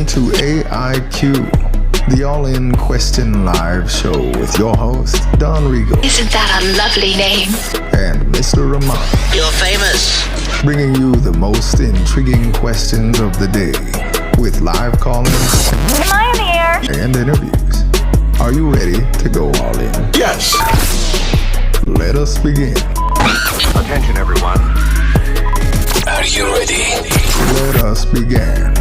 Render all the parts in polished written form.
to AiQ, the all-in question live show with your host, Don Regal. Isn't that a lovely name? And Mr. Ramon. You're famous. Bringing you the most intriguing questions of the day with live call-ins. Am I in the air? And interviews. Are you ready to go all in? Yes. Let us begin. Attention, everyone. Are you ready? Let us begin.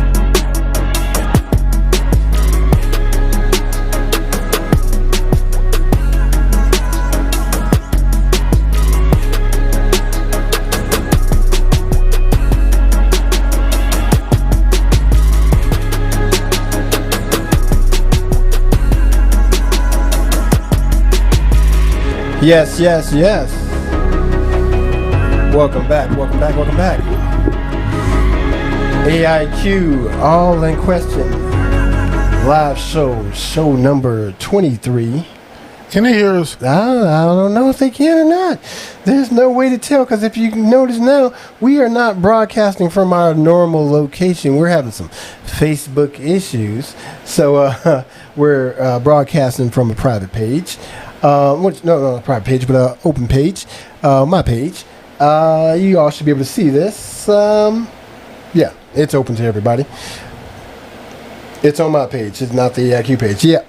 Yes, yes, yes. Welcome back. AiQ, all in question. Live show number 23. Can they hear us? I don't know if they can or not. There's no way to tell, because if you can notice now, we are not broadcasting from our normal location. We're having some Facebook issues. So we're broadcasting from a private page. Not a private page, but an open page. My page. You all should be able to see this. Yeah, it's open to everybody. It's on my page. It's not the AiQ page. Yeah,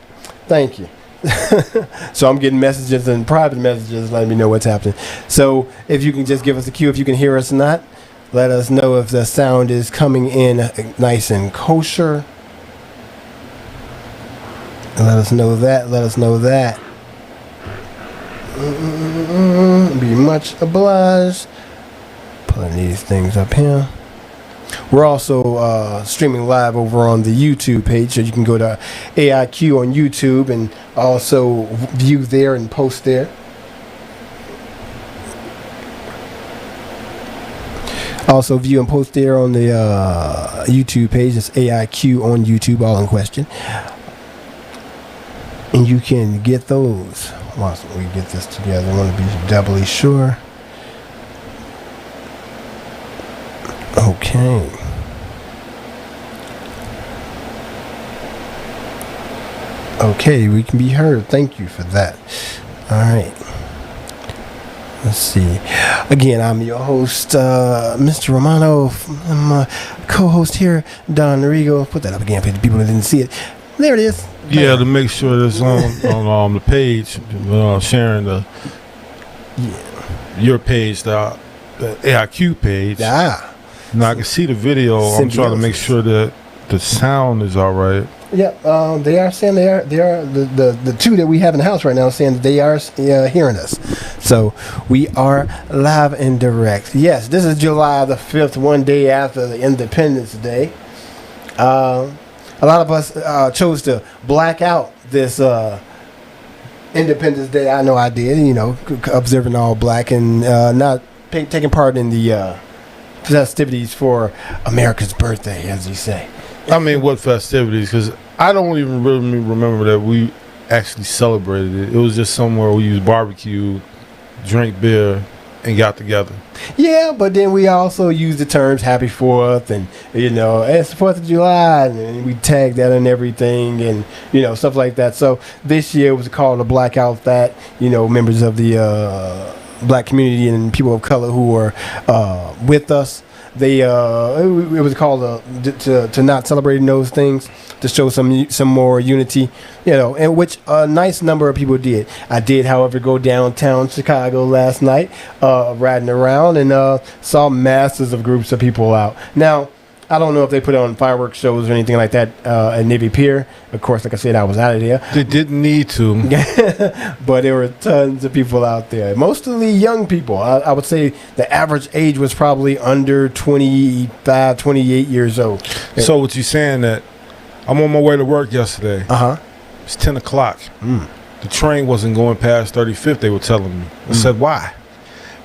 thank you. So I'm getting messages and private messages letting me know what's happening. So if you can just give us a cue if you can hear us or not. Let us know if the sound is coming in nice and kosher. Let us know that. Be much obliged. Pulling these things up here. We're also streaming live over on the YouTube page, so you can go to AiQ on YouTube and also view there and post there. Also view and post there on the YouTube page. It's AiQ on YouTube, all in question. And you can get those. Once we get this together, I want to be doubly sure. Okay. Okay, we can be heard. Thank you for that. All right. Let's see. Again, I'm your host, Mr. Romano. I'm my co-host here, Don Regal. Put that up again for the people that didn't see it. There it is. Yeah, to make sure it's on the page, sharing your page, the AiQ page. Ah. Now I can see the video. I'm trying to make sure that the sound is all right. Yeah, they are saying they are the two that we have in the house right now saying that they are hearing us. So we are live and direct. Yes, this is July the 5th, one day after the Independence Day. A lot of us chose to black out this Independence Day. I know I did, observing all black and not taking part in the festivities for America's birthday, as you say. I mean, what festivities? Because I don't even really remember that we actually celebrated it. It was just somewhere we used barbecue, drank beer, and got together. Yeah, but then we also use the terms Happy 4th and, it's the 4th of July, and we tag that and everything and, stuff like that. So this year was called a blackout that, members of the black community and people of color who were with us, it was called to not celebrating those things, to show some more unity, and which a nice number of people did. I did, however, go downtown Chicago last night, riding around, and saw masses of groups of people out. Now, I don't know if they put on fireworks shows or anything like that at Navy Pier. Of course, like I said, I was out of there. They didn't need to. But there were tons of people out there. Mostly young people. I would say the average age was probably under 25, 28 years old. So what you saying that I'm on my way to work yesterday. Uh-huh. It's 10 o'clock. The train wasn't going past 35th, they were telling me. I said, why?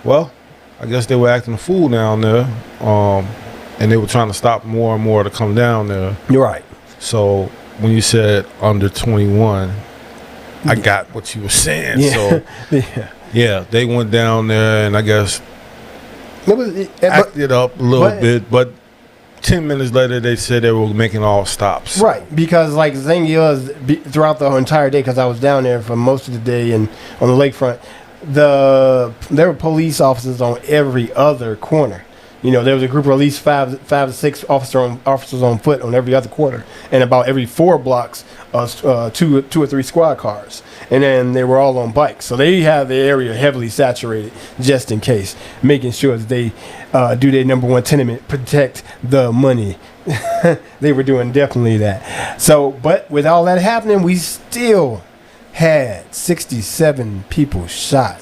Well, I guess they were acting a fool down there. And they were trying to stop more and more to come down there. You're right. So when you said under 21, I got what you were saying. Yeah. So yeah, they went down there and I guess acted up a little bit, but 10 minutes later, they said they were making all stops. Right, because like the thing is, throughout the entire day, because I was down there for most of the day and on the lakefront, there were police officers on every other corner. You know, there was a group of at least five to six officers on foot on every other corner, and about every 4 blocks, two or three squad cars, and then they were all on bikes. So they have the area heavily saturated just in case, making sure that they do their number one tenement, protect the money. They were doing definitely that. So, but with all that happening, we still had 67 people shot,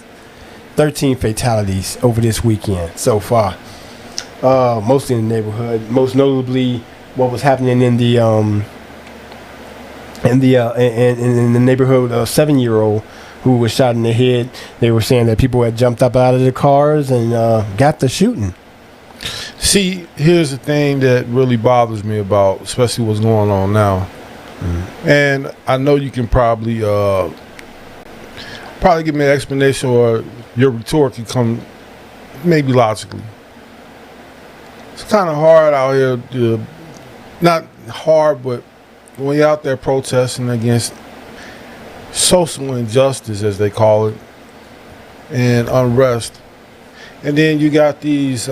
13 fatalities over this weekend so far. Mostly in the neighborhood. Most notably, what was happening in the neighborhood with a 7-year-old who was shot in the head. They were saying that people had jumped up out of the cars and got the shooting. See, here's the thing that really bothers me about, especially what's going on now. And I know you can probably give me an explanation, or your retort can come maybe logically. It's kind of hard out here, not hard, but when you're out there protesting against social injustice, as they call it, and unrest, and then you got these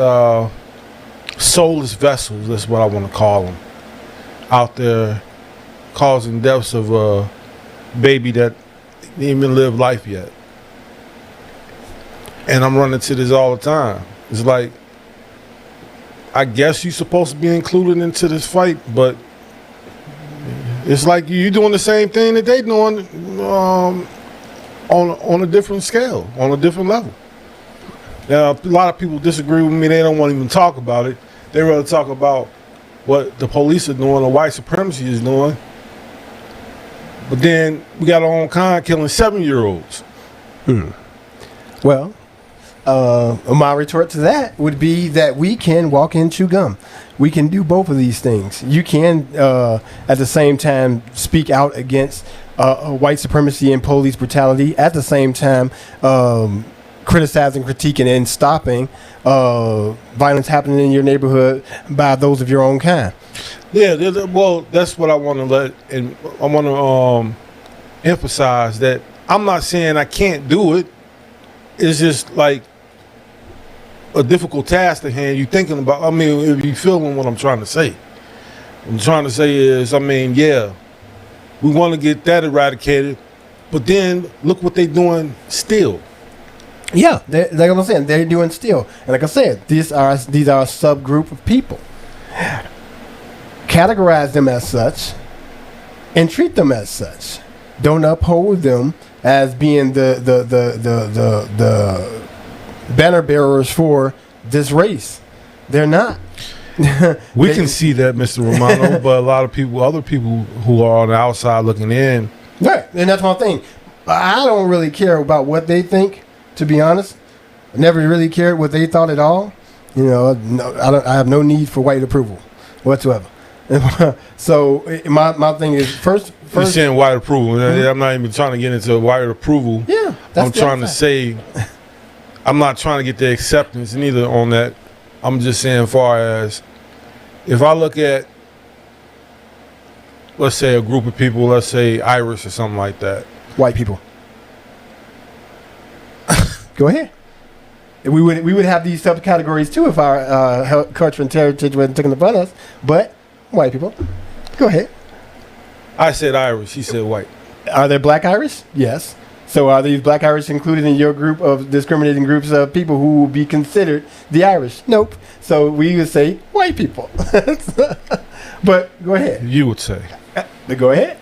soulless vessels, that's what I want to call them, out there causing deaths of a baby that didn't even live life yet. And I'm running to this all the time. It's like, I guess you're supposed to be included into this fight, but it's like you're doing the same thing that they doing on a different scale, on a different level. Now, a lot of people disagree with me. They don't want to even talk about it. They rather talk about what the police are doing or white supremacy is doing. But then we got our own kind killing 7-year-olds. Well, my retort to that would be that we can walk and chew gum. We can do both of these things. You can, at the same time, speak out against white supremacy and police brutality. At the same time, criticizing, critiquing, and stopping violence happening in your neighborhood by those of your own kind. Yeah, well, that's what I want to let, and I want to emphasize that I'm not saying I can't do it. It's just like a difficult task at hand. You thinking about, I mean, if you feeling what I'm trying to say. What I'm trying to say is, I mean, yeah, we want to get that eradicated, but then look what they're doing still. Yeah, like I'm saying, they're doing still. And like I said, these are a subgroup of people. Categorize them as such and treat them as such. Don't uphold them as being the banner bearers for this race. They're not. We can see that, Mr. Romano, but a lot of people, other people who are on the outside looking in. Right, and that's one thing. I don't really care about what they think, to be honest. I never really cared what they thought at all. You know, I have no need for white approval whatsoever. So my thing is first. You're saying white approval. Mm-hmm. I'm not even trying to get into white approval. Yeah, I'm trying to say, I'm not trying to get the acceptance neither on that. I'm just saying, as far as if I look at, let's say a group of people, let's say Irish or something like that, white people. Go ahead. We would have these subcategories too if our culture and heritage wasn't taken upon us. But white people, go ahead. I said Irish. He said white. Are there black Irish? Yes. So are these black Irish included in your group of discriminating groups of people who will be considered the Irish? Nope. So we would say white people. But go ahead. You would say. Go ahead.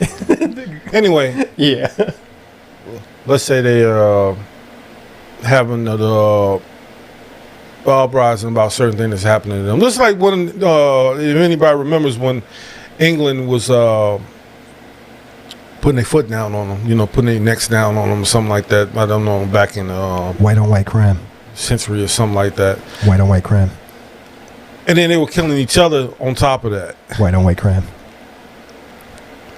Anyway. Yeah. Let's say they having the uprising about certain things that's happening to them. Just like when, if anybody remembers when England was putting their foot down on them, you know, putting their necks down on them or something like that. I don't know, back in white on white crime century or something like that. White on white crime. And then they were killing each other on top of that. White on white crime.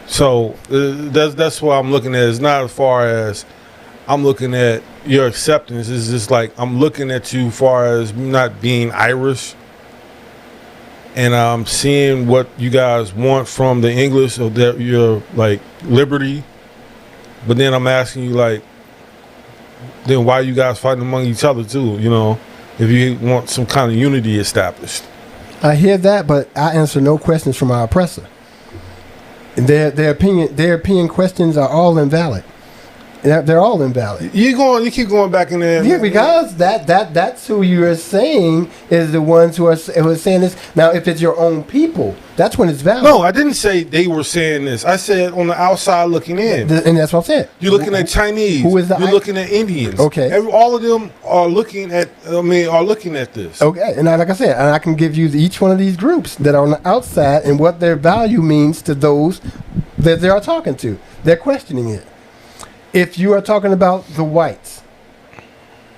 So that's what I'm looking at. It's not as far as I'm looking at your acceptance. It's just like I'm looking at you as far as not being Irish. and I'm seeing what you guys want from the English of your like liberty, but then I'm asking you like, then why are you guys fighting among each other too? You know, if you want some kind of unity established. I hear that, but I answer no questions from our oppressor. And their opinion questions are all invalid. They're all invalid. You keep going back in there. Yeah, because that's who you are saying is the ones who are saying this. Now, if it's your own people, that's when it's valid. No, I didn't say they were saying this. I said on the outside looking in. And that's what I'm saying. You're looking at Chinese. Who is the You're looking at Indians. Okay. All of them are looking at. Are looking at this. Okay, and like I said, and I can give you each one of these groups that are on the outside and what their value means to those that they are talking to. They're questioning it. If you are talking about the whites,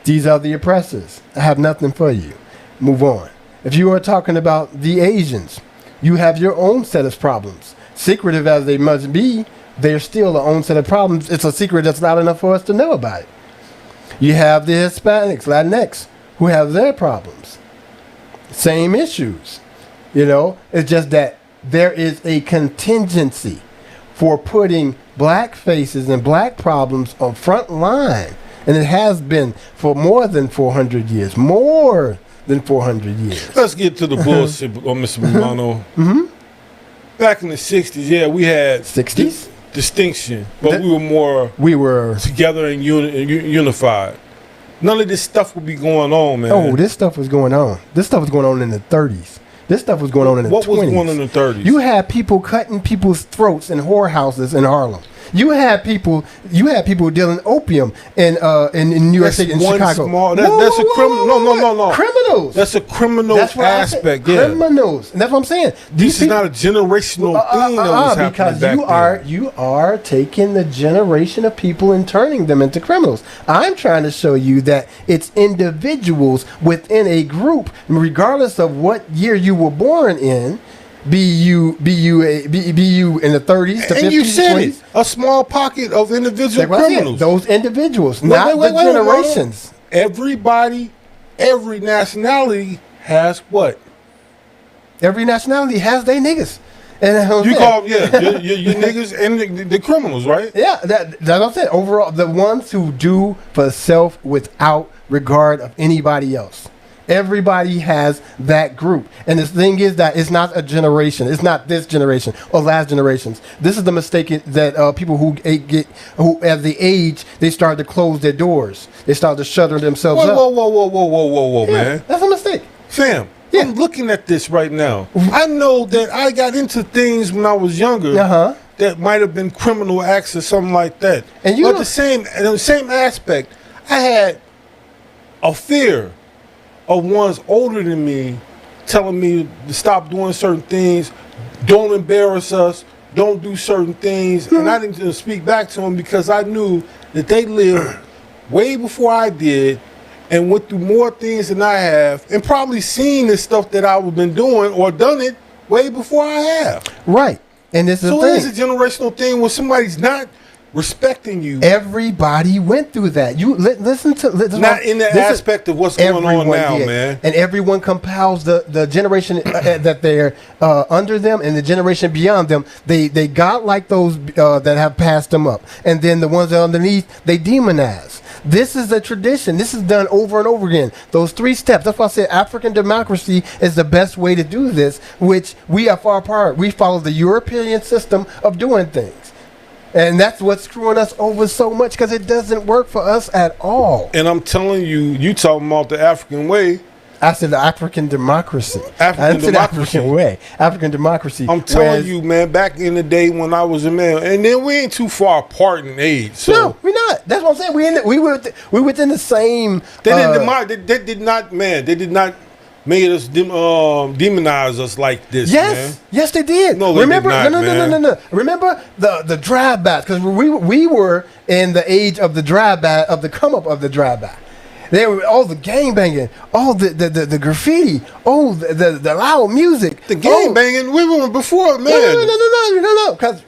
these are the oppressors. I have nothing for you. Move on. If you are talking about the Asians, you have your own set of problems. Secretive as they must be, they're still their own set of problems. It's a secret that's not enough for us to know about it. You have the Hispanics, Latinx, who have their problems. Same issues. You know, it's just that there is a contingency for putting black faces and black problems on front line. And it has been for more than 400 years. More than 400 years. Let's get to the bullshit, Mr. Romano. Mm-hmm. Back in the 60s, yeah, we had 60s? Distinction, but we were together and unified. None of this stuff would be going on, man. Oh, this stuff was going on. This stuff was going on in the 30s. This stuff was going on in the 20s. What was going on in the 30s? You had people cutting people's throats in whorehouses in Harlem. You had people dealing opium in New York City, in Chicago. That's a criminal. No. Criminals. That's a criminal aspect. Yeah. Criminals. And that's what I'm saying. This is not a generational thing that was because happening you are taking the generation of people and turning them into criminals. I'm trying to show you that it's individuals within a group, regardless of what year you were born in. Be you in the 30s to 50s, and you said 20s. It, a small pocket of individual criminals. Those individuals, not the generations. Everybody, every nationality has what? Every nationality has their niggas. And you call your niggas and the criminals, right? Yeah, that's what I'm saying. Overall, the ones who do for self without regard of anybody else. Everybody has that group. And the thing is that it's not a generation. It's not this generation or last generations. This is the mistake that people who at the age, they start to close their doors. They start to shutter themselves up. Whoa, yeah, man. That's a mistake. Fam, yeah. I'm looking at this right now. I know that I got into things when I was younger that might have been criminal acts or something like that. And but the same aspect, I had a fear of ones older than me telling me to stop doing certain things, don't embarrass us, don't do certain things. And I didn't speak back to them because I knew that they lived way before I did and went through more things than I have and probably seen the stuff that I've been doing or done it way before I have. Right. And this is so it is a generational thing where somebody's not respecting you. Everybody went through that. You listen to not in the aspect of what's going on now, man. And everyone compiles the generation that they're under them and the generation beyond them. They got like those that have passed them up, and then the ones that are underneath they demonize. This is a tradition. This is done over and over again. Those 3 steps. That's why I said African democracy is the best way to do this, which we are far apart. We follow the European system of doing things. And that's what's screwing us over so much because it doesn't work for us at all. And I'm telling you, you talking about the African way. I said the African democracy. African way. African democracy. I'm telling you, man, back in the day when I was a man, and then we ain't too far apart in age. So no, we're not. That's what I'm saying. We were within the same. They did not made us demonize us like this. Yes, man. Yes, they did. No, they did not, no. Remember the drive-bys because we were in the age of the drive-by, of the come up of the drive-by. There were all the gang banging, all the graffiti, the loud music. The gang banging, we were before, man. No. Because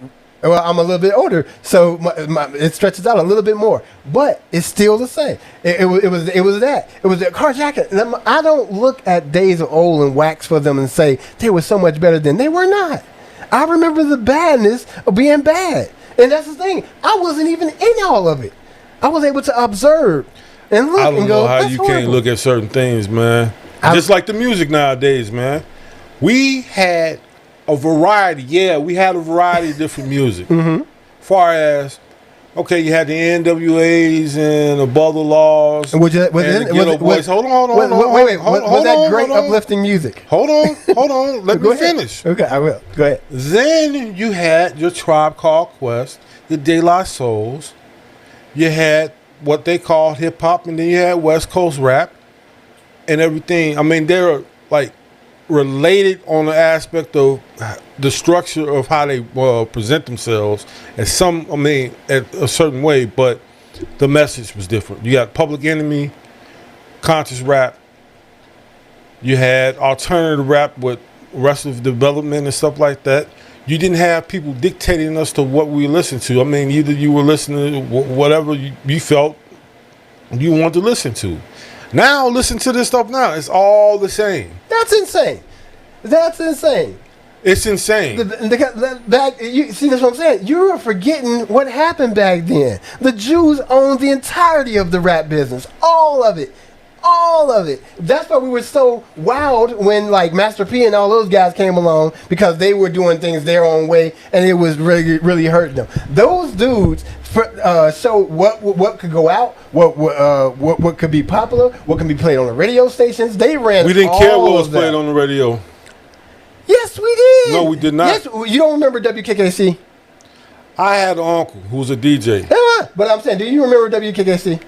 Well, I'm a little bit older, so it stretches out a little bit more, but it's still the same. It was that. It was the carjacking. And I don't look at Days of Old and wax for them and say they were so much better than they were not. I remember the badness of being bad, and that's the thing. I wasn't even in all of it. I was able to observe and look I don't and go. know how That's you horrible. can't look at certain things, man. Just like the music nowadays, man. We had a variety. Yeah, we had a variety of different music. Far as, okay, you had the NWAs and Above the Laws. And was and the Ghetto Boys. Hold on. Was that great uplifting music? Hold on. Let Go me ahead. finish. Okay, I will. Go ahead. Then you had your Tribe Called Quest, your De La Souls. You had what they called hip hop, and then you had West Coast rap and everything. I mean, they're like related on the aspect of the structure of how they present themselves at a certain way, but the message was different. You got Public Enemy, conscious rap. You had alternative rap with Arrested Development and stuff like that. You didn't have people dictating us to what we listened to. I mean, either you were listening to whatever you felt you wanted to listen to. Now, listen to this stuff now. It's all the same. That's insane. It's insane. You see, that's what I'm saying. You're forgetting what happened back then. The Jews owned the entirety of the rap business. All of it. That's why we were so wowed when like Master P and all those guys came along, because they were doing things their own way and it was really, really hurting them. Those dudes show what could go out, what could be popular, what can be played on the radio stations. They ran. We didn't care what was played on the radio. Yes, we did. No, we did not. Yes, you don't remember WKKC? I had an uncle who was a DJ. Yeah, but I'm saying, do you remember WKKC?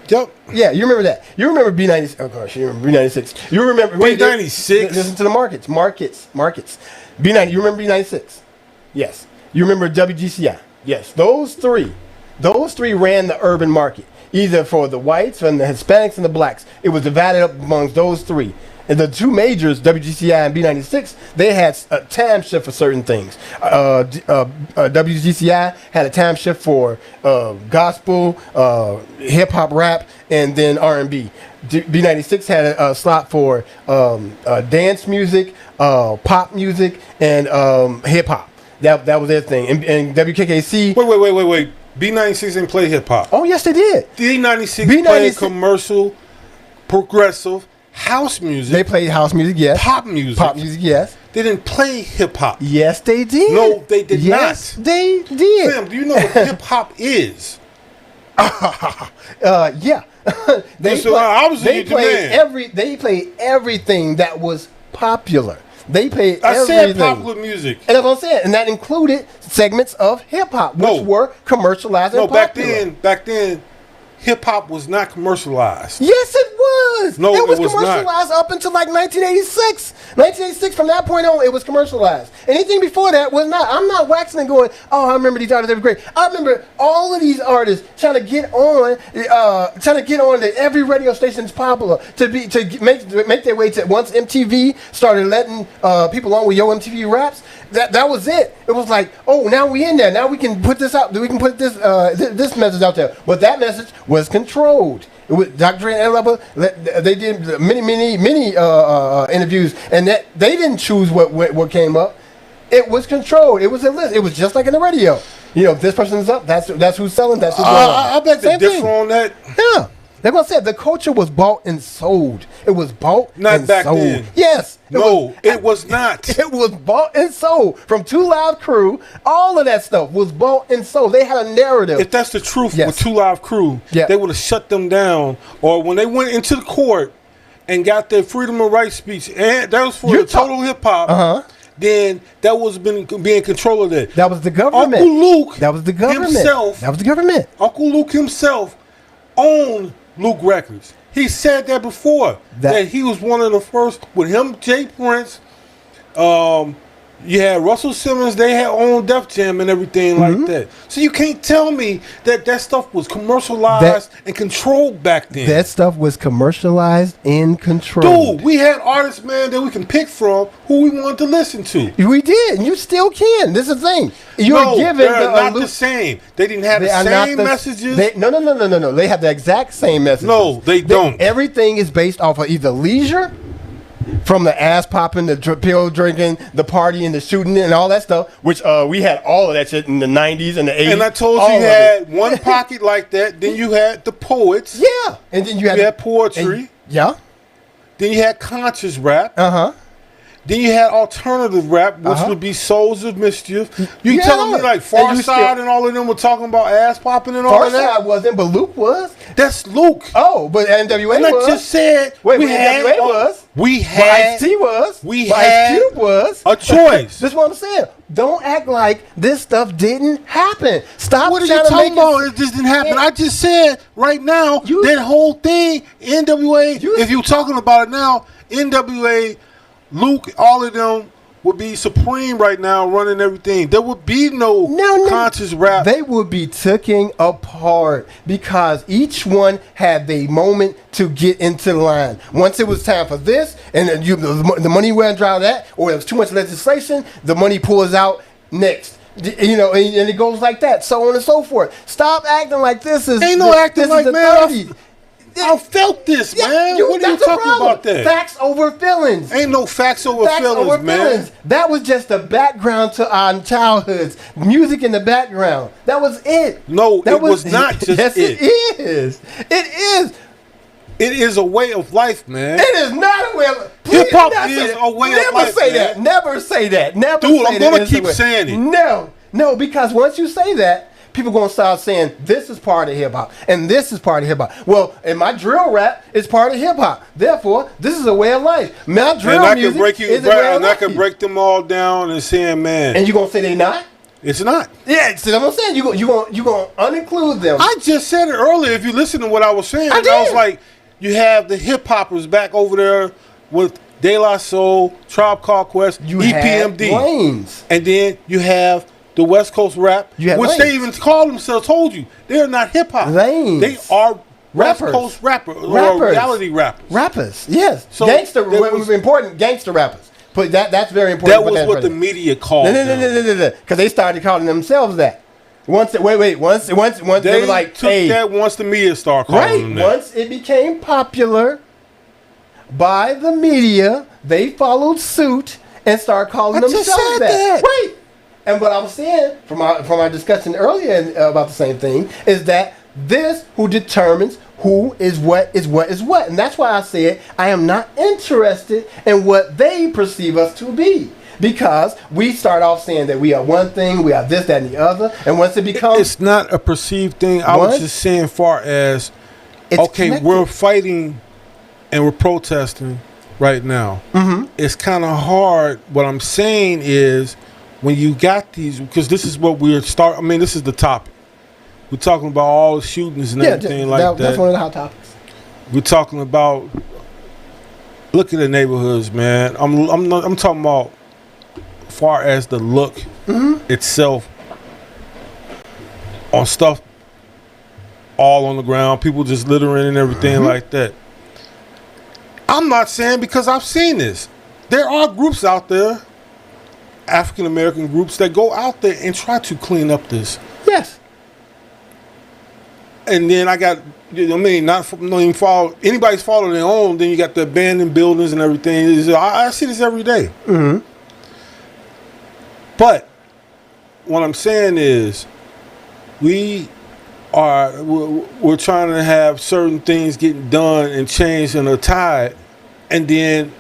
Yep. Yeah, you remember that. You remember B96. Oh gosh, you remember B96. You remember B96. Listen to the markets. B90. You remember B96? Yes. You remember WGCI? Yes. Those three ran the urban market, either for the whites and the Hispanics and the blacks. It was divided up amongst those three. And the two majors, WGCI and B96, they had a time shift for certain things. WGCI had a time shift for gospel, hip hop, rap, and then R&B. B96 had a slot for dance music, pop music, and hip hop. That was their thing. And WKKC. Wait. B96 didn't play hip hop. Oh yes, they did. B96 played commercial, progressive. House music. They played house music, yes. Pop music. Yes. They didn't play hip hop. Yes, they did. No, they did not. Yes, they did. Sam, do you know what hip hop is? Yeah. They played everything that was popular. They played everything. I said popular music. And that's what I'm saying. And that included segments of hip hop, which were commercialized and popular. Back then, hip hop was not commercialized. Yes, it was. No, it was not. commercialized up until like 1986. 1986, from that point on, it was commercialized. Anything before that was not. I'm not waxing and going, oh, I remember these artists, they were great. I remember all of these artists trying to get on to every radio station's popular to make their way to, once MTV started letting people on with Yo MTV Raps. That was it. It was like, oh, now we in there. Now we can put this out. We can put this this message out there. But that message was controlled. It was Dr. Dre and Level. They did many interviews, and that they didn't choose what came up. It was controlled. It was a list. It was just like in the radio. You know, if this person is up, that's who's selling. That's who's going on. I bet they differ on that. Yeah. They're going to say the culture was bought and sold. It was bought not and back sold. Then. Yes. It was not. It was bought and sold. From Two Live Crew, all of that stuff was bought and sold. They had a narrative. If that's the truth with Two Live Crew, yeah, they would have shut them down. Or when they went into the court and got their freedom of right speech, and that was for the total hip-hop, then that was being control of that. That was the government. Uncle Luke that was the government. himself. That was the government. Uncle Luke himself owned Luke Records. He said that before, that he was one of the first, with him, Jay Prince, You had Russell Simmons, they had own Def Jam and everything like that. So you can't tell me that stuff was commercialized and controlled back then. That stuff was commercialized and controlled. Dude, we had artists, man, that we can pick from who we wanted to listen to. We did, and you still can. This is the thing. No, they're not the same. They didn't have the same messages. No. They have the exact same messages. No, they don't. Everything is based off of either leisure, from the ass popping, the pill drinking, the partying, the shooting, and all that stuff, which we had all of that shit in the 90s and the 80s. And I told you had one pocket like that. Then you had the poets. Yeah. And then you had poetry. Yeah. Then you had conscious rap. Uh-huh. Then you had alternative rap, which would be Souls of Mischief. You telling me like Farside and all of them were talking about ass popping and all of that? Farside wasn't, but Luke was. That's Luke. Oh, but NWA and was. I just said NWA was. We had. Ice-T was. We but had. Ice Cube was. A choice. That's what I'm saying. Don't act like this stuff didn't happen. Stop. What are you talking about? It just didn't happen. I just said right now that whole thing, NWA. If you're talking about it now, NWA. Luke, all of them would be supreme right now, running everything. There would be no conscious rap. They would be taken apart because each one had the moment to get into the line. Once it was time for this, and then the money went dry that, or there was too much legislation, the money pulls out next. You know, and it goes like that, so on and so forth. Stop acting like this is. Ain't no acting like, man. 30s. I felt this, man. What are you talking about that? Facts over feelings. Ain't no facts over feelings, man. That was just the background to our childhoods. Music in the background. That was it. No, it was not just yes, it. It is. It is. It is a way of life, man. It is not a way of life. Hip hop is a way of life. Never say that. Never say that. Never Dude, say I'm that. going to keep saying it. No, because once you say that, people going to start saying, this is part of hip-hop, and this is part of hip-hop. Well, and my drill rap is part of hip-hop. Therefore, this is a way of life. My drill music is a way of life. And I can break them all down and say, man. And you going to say they not? It's not. Yeah, see what I'm saying? You going to uninclude them. I just said it earlier. If you listen to what I was saying, I was like, you have the hip-hoppers back over there with De La Soul, Tribe Called Quest, EPMD. Lanes. And then you have the West Coast rap, which lanes. they even call themselves, told you, they're not hip-hop. Lanes. They are rappers. West Coast rappers. Or reality rappers. Rappers, yes. So gangster, important gangster rappers. But that's very important. That was what the media called No. Because they started calling themselves that. Once they were like, took that once the media started calling them that. Once it became popular by the media, they followed suit and started calling themselves that. Wait. And what I was saying from our discussion earlier about the same thing is that this who determines who is what, and that's why I said I am not interested in what they perceive us to be, because we start off saying that we are one thing, we are this, that, and the other, and once it becomes, it's not a perceived thing. I was just saying, far as we're fighting and we're protesting right now. Mm-hmm. It's kind of hard. What I'm saying is, when you got these, because this is what we're this is the topic. We're talking about all the shootings and everything like that. That's one of the hot topics. We're talking about, look at the neighborhoods, man. I'm talking about far as the look itself on stuff all on the ground, people just littering and everything like that. I'm not saying because I've seen this. There are groups out there, African American groups, that go out there and try to clean up this. Yes. And then I got, not even follow anybody's fault of their own. Then you got the abandoned buildings and everything. I see this every day. Mm-hmm. But what I'm saying is, we're trying to have certain things getting done and changed in a tide, and then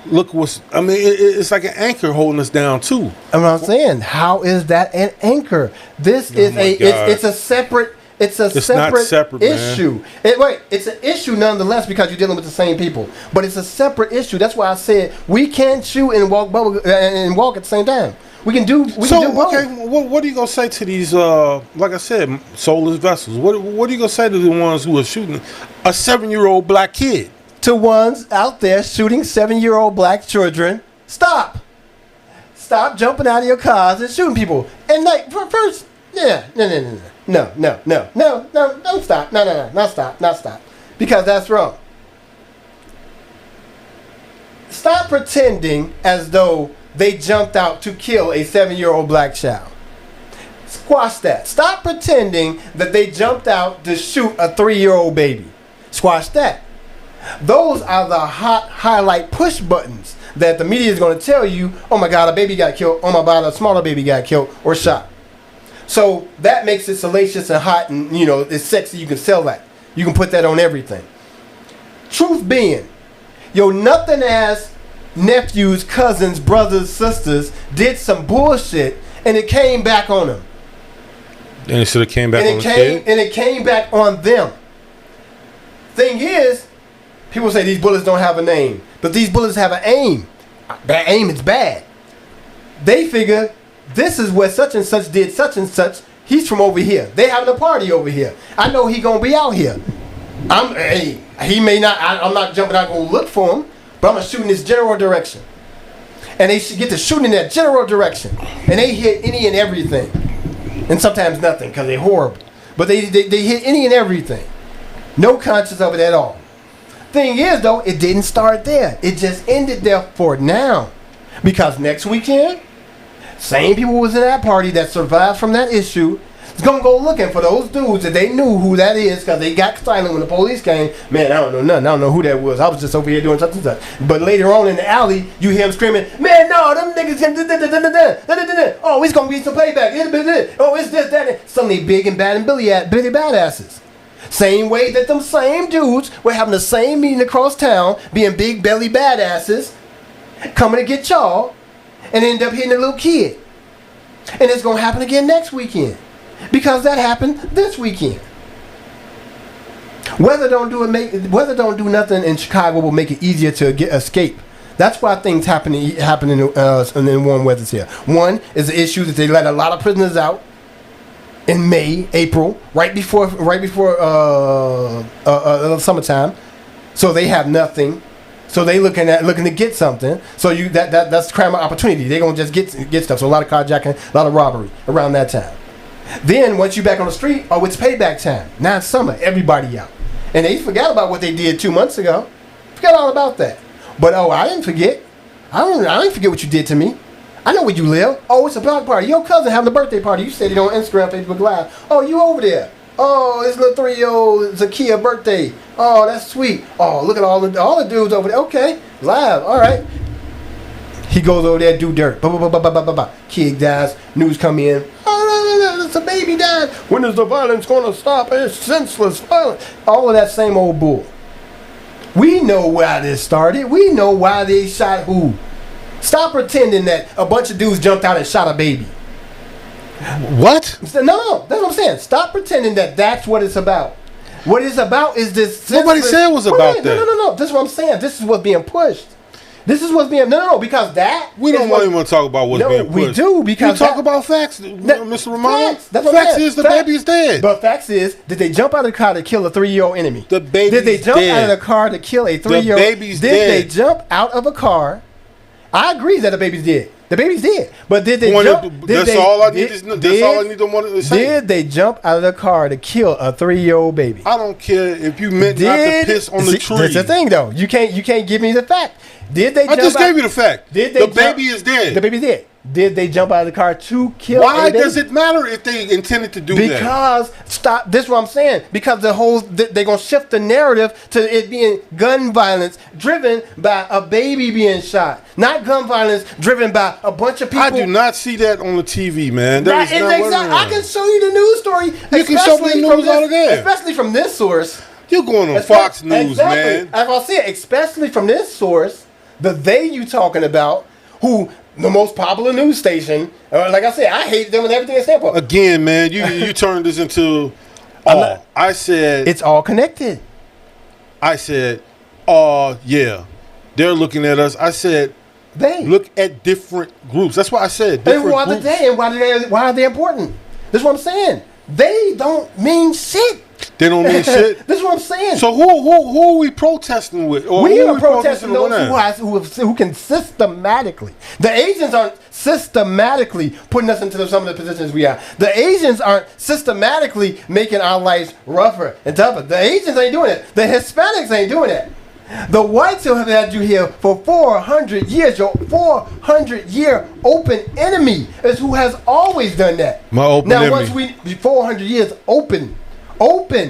look it's like an anchor holding us down too. And what I'm saying, how is that an anchor? This is it's a separate. It's a separate issue. It's an issue nonetheless because you're dealing with the same people. But it's a separate issue. That's why I said we can't chew and walk at the same time. We can do both. Okay, what are you gonna say to these? Like I said, soulless vessels. What are you gonna say to the ones who are shooting a 7-year-old black kid? To ones out there shooting 7-year-old black children, stop. stop jumping out of your cars and shooting people. And like first, no, stop, no, stop, because that's wrong. Stop pretending as though they jumped out to kill a 7-year-old black child. Squash that. Stop pretending that they jumped out to shoot a 3-year-old baby. Squash that. Those are the hot highlight push buttons that the media is going to tell you, oh my God, a baby got killed. Oh my God, a smaller baby got killed or shot. So that makes it salacious and hot and, it's sexy. You can sell that. You can put that on everything. Truth being, your nothing ass nephews, cousins, brothers, sisters did some bullshit and it came back on them. And it should have came back on the kid? And it came back on them. Thing is, people say these bullets don't have a name, but these bullets have an aim. That aim is bad. They figure this is where such and such did such and such. He's from over here. They having a party over here. I know he gonna be out here. He may not. I'm not jumping out gonna look for him, but I'm gonna shoot in this general direction. And they should get to shooting in that general direction, and they hit any and everything, and sometimes nothing because they're horrible. But they hit any and everything. No conscience of it at all. Thing is, though, it didn't start there. It just ended there for now. Because next weekend, same people was in that party that survived from that issue is going to go looking for those dudes that they knew who that is because they got silent when the police came. Man, I don't know nothing. I don't know who that was. I was just over here doing such and such. But later on in the alley, you hear them screaming, man, no, them niggas oh, it's going to be some playback. Oh, it's this, that. Suddenly big and bad and Billy badasses. Same way that them same dudes were having the same meeting across town, being big belly badasses, coming to get y'all, and end up hitting a little kid. And it's going to happen again next weekend. Because that happened this weekend. Weather don't do nothing in Chicago will make it easier to escape. That's why things happen in warm weathers here. One is the issue that they let a lot of prisoners out in May, April, right before summertime, so they have nothing. So they looking to get something. So that's crime opportunity. They're gonna just get stuff. So a lot of carjacking, a lot of robbery around that time. Then once you back on the street, it's payback time. Now it's summer, everybody out, and they forgot about what they did 2 months ago. Forgot all about that. But I didn't forget. I didn't forget what you did to me. I know where you live. Oh, it's a block party. Your cousin having a birthday party. You said it on Instagram, Facebook Live. Oh, you over there. Oh, it's little 3-year-old Zakia birthday. Oh, that's sweet. Oh, look at all the dudes over there. Okay, live. All right. He goes over there, do dirt. Kid dies. News come in. Oh, it's a baby died. When is the violence going to stop? It's senseless violence. All of that same old bull. We know why this started. We know why they shot who. Stop pretending that a bunch of dudes jumped out and shot a baby. What? No, that's what I'm saying. Stop pretending that that's what it's about. What it's about is this. Nobody said it was about that. No. This is what I'm saying. This is what's being pushed. This is what's being because that we don't even want to talk about what's being pushed. We do because you talk about facts, Mr. Ramon. Facts is the baby's dead. But facts is, did they jump out of the car to kill a 3-year-old enemy? The baby's dead. Did they jump dead. out of the car to kill a 3-year-old? The baby's dead. Did they jump out of a car? I agree that the baby's dead. The baby's dead. But did they jump? That's all I need to say. Did they jump out of the car to kill a 3-year-old baby? I don't care if you meant not to piss on the tree. That's the thing, though. You can't give me the fact. Did they? I just gave you the fact. Did they? The baby is dead. The baby's dead. Did they jump out of the car to kill? Why does it matter if they intended to do that? Because stop. This is what I'm saying. Because they're gonna shift the narrative to it being gun violence driven by a baby being shot, not gun violence driven by a bunch of people. I do not see that on the TV, man. That is not what I can show you the news story. You can show me the news all again, especially from this source. You're going on Fox News, man. As I said, especially from this source, you talking about who. The most popular news station. Like I said, I hate them and everything they stand for. Again, man, you turned this into all. I said it's all connected. I said, yeah, they're looking at us. I said, look at different groups. That's why I said different groups. And why are they important? This is what I'm saying. They don't mean shit. They don't mean shit. This is what I'm saying. So who are we protesting with? Or We who are protesting those with? who can systematically. The Asians aren't systematically putting us into some of the positions we are. The Asians aren't systematically making our lives rougher and tougher. The Asians ain't doing it. The Hispanics ain't doing it. The whites who have had you here for 400 years, your 400-year open enemy is who has always done that. My open now, enemy. once we 400 years open,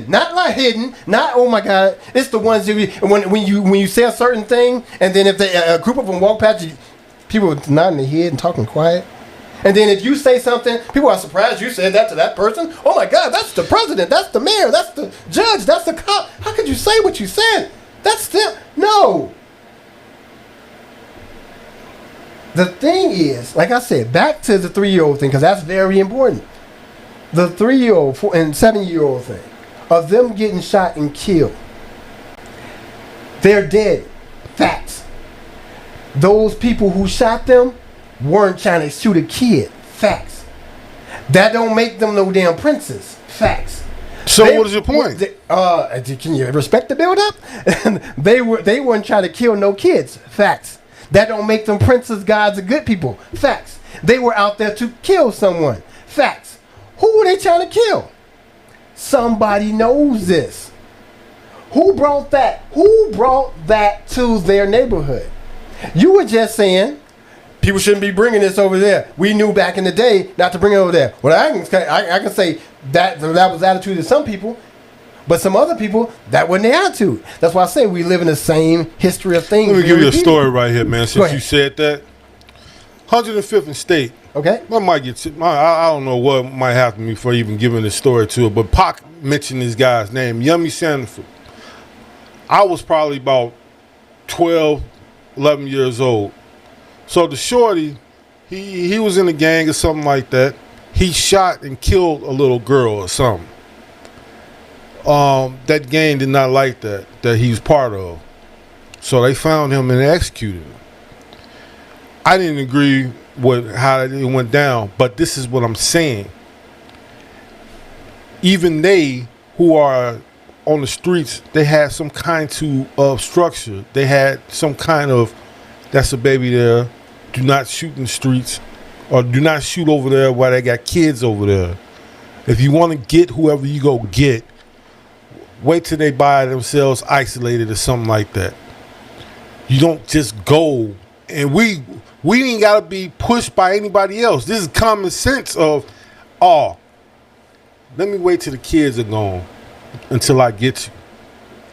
not like hidden, not oh my God. It's the ones that when you say a certain thing, and then if a group of them walk past you, people nodding their head and talking quiet. And then if you say something, people are surprised you said that to that person. Oh my God, that's the president, that's the mayor, that's the judge, that's the cop. How could you say what you said? That's still no. The thing is, like I said, back to the 3-year-old thing, because that's very important. The 3-year-old and 7-year-old thing of them getting shot and killed. They're dead. Facts. Those people who shot them weren't trying to shoot a kid. Facts. That don't make them no damn princes. Facts. So what is your point? Can you respect the build-up? they weren't trying to kill no kids. Facts. That don't make them princes, gods, or good people. Facts. They were out there to kill someone. Facts. Who were they trying to kill? Somebody knows this. Who brought that? Who brought that to their neighborhood? You were just saying people shouldn't be bringing this over there. We knew back in the day not to bring it over there. Well, I can say that was the attitude of some people, but some other people, that wasn't their attitude. That's why I say we live in the same history of things. Let me give you a story right here, man, since you said that. 105th and State. Okay. I don't know what might happen to me for even giving this story to it, but Pac mentioned this guy's name, Yummy Sanford. I was probably about 12, 11 years old. So the shorty, he was in a gang or something like that. He shot and killed a little girl or something. That gang did not like that he was part of. So they found him and executed him. I didn't agree with how it went down, but this is what I'm saying. Even they who are on the streets, they had some kind of structure. They had some kind of, that's a baby there, do not shoot in the streets, or do not shoot over there while they got kids over there. If you want to get whoever you go get, wait till they buy themselves isolated or something like that. You don't just go, and we ain't got to be pushed by anybody else. This is common sense of, let me wait till the kids are gone until I get you.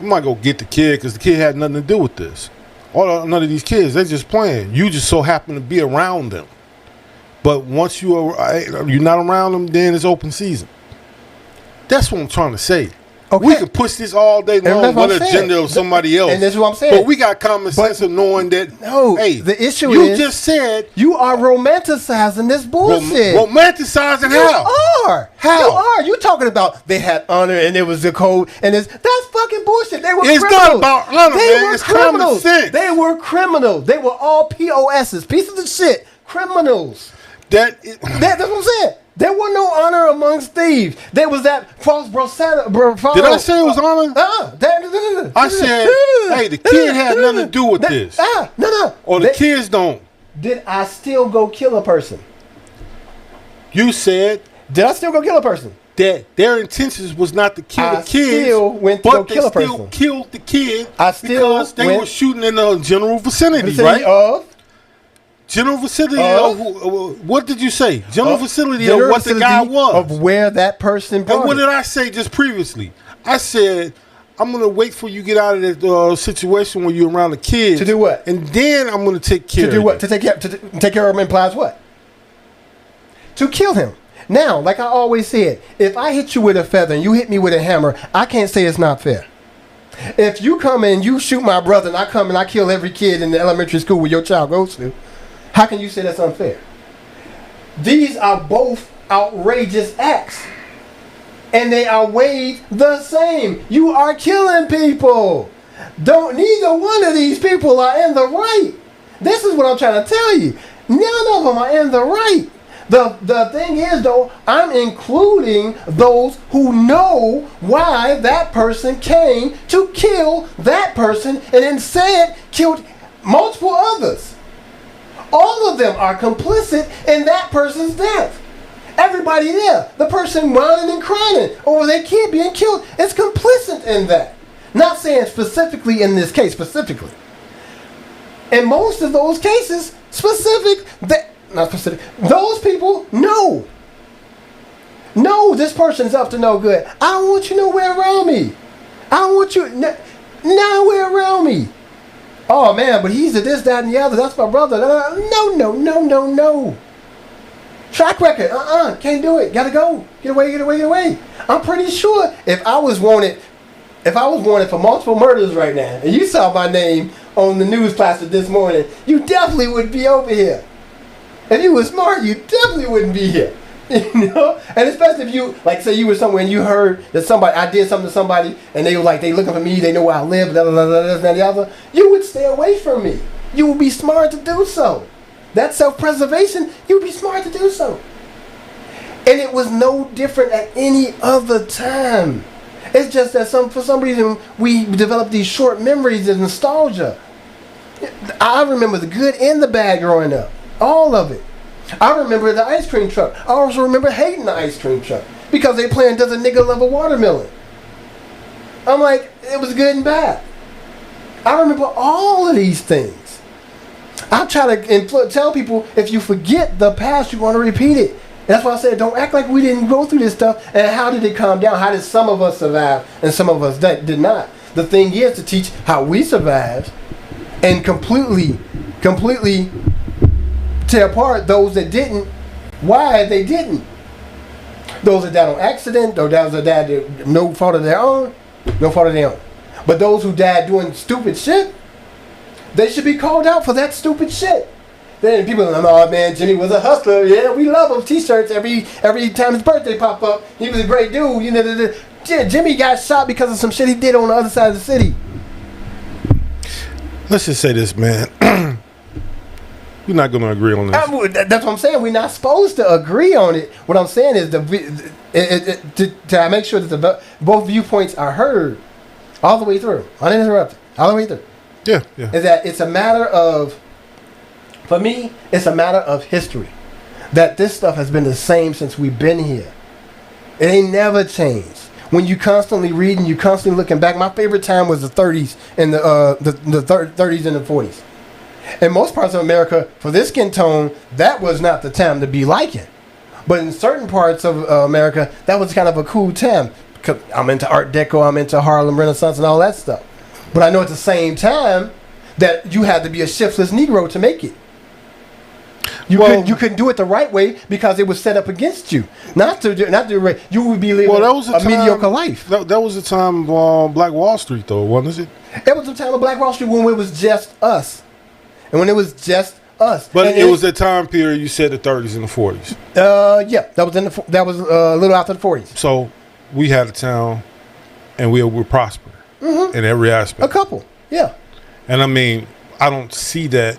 I'm not going to get the kid because the kid had nothing to do with this. None of these kids, they're just playing. You just so happen to be around them. But once you're not around them, then it's open season. That's what I'm trying to say. Okay. We can push this all day long with an agenda of somebody else. And that's what I'm saying. But we got common sense of knowing that, hey, the issue you is, just said, you are romanticizing this bullshit. Romanticizing how? You are. How? You are. You talking about they had honor and it was the code and that's fucking bullshit. They were criminals. It's not about honor, man. It's common sense. They were criminals. They were all POSs, pieces of shit, criminals. That's what I'm saying. There was no honor amongst thieves. There was that false bravado. Did I say it was honor? I said, hey, the kid had nothing to do with this. No. Or the kids don't. Did I still go kill a person? You said. Did I still go kill a person? That their intentions was not to kill the kids. Still went to go kill a person. But they still killed the kid because they were shooting in the general vicinity right? Of? General vicinity of what did you say? General vicinity of what the guy was. Of where that person brought And what did I say just previously? I said, I'm going to wait for you to get out of that situation when you're around the kids. To do what? And then I'm going to take care of you. To do what? To take care of him implies what? To kill him. Now, like I always said, if I hit you with a feather and you hit me with a hammer, I can't say it's not fair. If you come and you shoot my brother and I come and I kill every kid in the elementary school where your child goes to, how can you say that's unfair? These are both outrageous acts. And they are weighed the same. You are killing people. Neither one of these people are in the right. This is what I'm trying to tell you. None of them are in the right. The thing is, though, I'm including those who know why that person came to kill that person and instead killed multiple others. All of them are complicit in that person's death. Everybody there, the person whining and crying over their kid being killed, is complicit in that. Not saying specifically in this case, specifically. In most of those cases, not specific, those people know. No, this person's up to no good. I don't want you nowhere around me. I don't want you nowhere around me. Oh man, but he's a this, that, and the other. That's my brother. No. Track record. Can't do it. Gotta go. Get away. I'm pretty sure if I was wanted for multiple murders right now, and you saw my name on the news plaster this morning, you definitely would be over here. If you were smart, you definitely wouldn't be here. You know? And especially if you, like, say you were somewhere and you heard that I did something to somebody and they were like, they looking for me, they know where I live, blah, blah, blah, this, that, and the other, you would stay away from me. You would be smart to do so. That self-preservation, you would be smart to do so. And it was no different at any other time. It's just that for some reason we developed these short memories of nostalgia. I remember the good and the bad growing up. All of it. I remember the ice cream truck. I also remember hating the ice cream truck because they playing Does a Nigga Love a Watermelon. I'm like, it was good and bad. I remember all of these things. I try to tell people, if you forget the past, you want to repeat it. And that's why I said, don't act like we didn't go through this stuff. And how did it calm down? How did some of us survive and some of us did not? The thing is to teach how we survived and completely tear apart those that didn't, why they didn't. Those that died on accident, those that died no fault of their own, But those who died doing stupid shit, they should be called out for that stupid shit. Then people are like, oh man, Jimmy was a hustler. Yeah, we love him. T-shirts every time his birthday pop up. He was a great dude. You know, Jimmy got shot because of some shit he did on the other side of the city. Let's just say this, man. We're not going to agree on this. That's what I'm saying. We're not supposed to agree on it. What I'm saying is to make sure that both viewpoints are heard all the way through, uninterrupted, all the way through. Yeah. Is that it's a matter of, for me, it's a matter of history. That this stuff has been the same since we've been here. It ain't never changed. When you constantly reading, you constantly looking back. My favorite time was the 30s and the 30s and the 40s. In most parts of America, for this skin tone, that was not the time to be liking. But in certain parts of America, that was kind of a cool time. I'm into Art Deco, I'm into Harlem Renaissance and all that stuff. But I know at the same time that you had to be a shiftless Negro to make it. You couldn't do it the right way because it was set up against you. You would be living a mediocre life. That was the time of Black Wall Street, though, wasn't it? It was the time of Black Wall Street when it was just us. And when it was just us. But it was that time period you said the 30s and the 40s. Yeah, that was a little after the 40s. So we had a town, and we were prospering in every aspect. A couple, yeah. And I mean, I don't see that.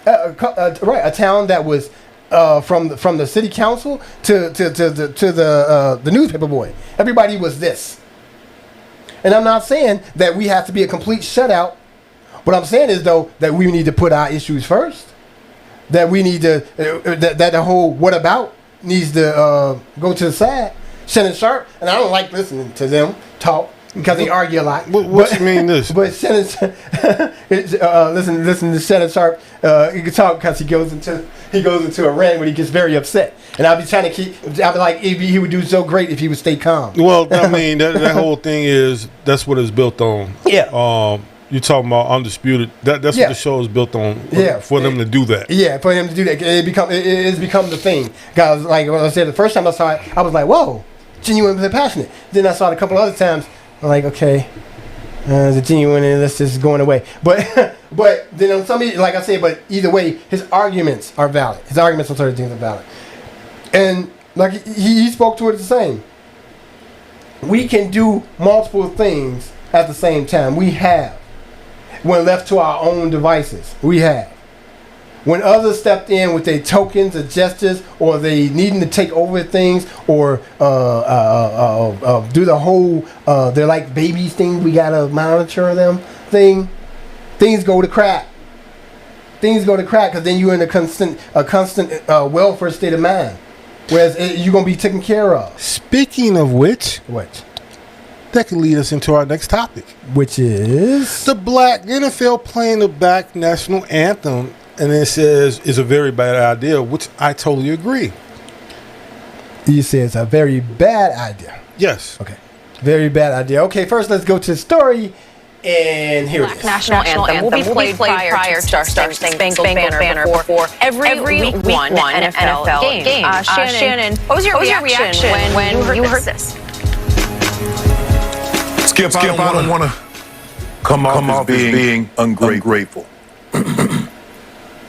Right, a town that was from the city council to the newspaper boy. Everybody was this. And I'm not saying that we have to be a complete shutout. What I'm saying is, though, that we need to put our issues first. That we need to that the whole what about needs to go to the side. Shannon Sharp, and I don't like listening to them talk because they argue a lot. What you mean this? But Shannon, listen to Shannon Sharp. He can talk because he goes into a rant when he gets very upset. And I'll be trying to I'll be like, he would do so great if he would stay calm. Well, I mean, that whole thing that's what it's built on. Yeah. You're talking about Undisputed. That's what the show is built on. For them to do that. Yeah, for them to do that. It's become the thing. Guys, like when I said the first time I saw it, I was like, whoa, genuinely passionate. Then I saw it a couple other times. I'm like, okay, the genuine and this is going away. But then on somebody, like I said, but either way, his arguments are valid. His arguments on certain things are valid. And like he spoke to it the same. We can do multiple things at the same time. We have. When left to our own devices, we have. when others stepped in with their tokens or gestures, or they needing to take over things, or do the whole they're like babies thing, we gotta monitor them thing, things go to crap. Things go to crap because then you're in a constant welfare state of mind, whereas you're gonna be taken care of. Speaking of which, What? that could lead us into our next topic. Which is The NFL playing the black national anthem, and it says is a very bad idea, which I totally agree. you say it's a very bad idea. Yes. Okay, very bad idea. Okay, first let's go to the story, and here it is. National anthem will be played prior to Star Spangled Banner before every week one NFL game. Shannon, what was your reaction when you heard this? Skip, I don't want to come off as being ungrateful.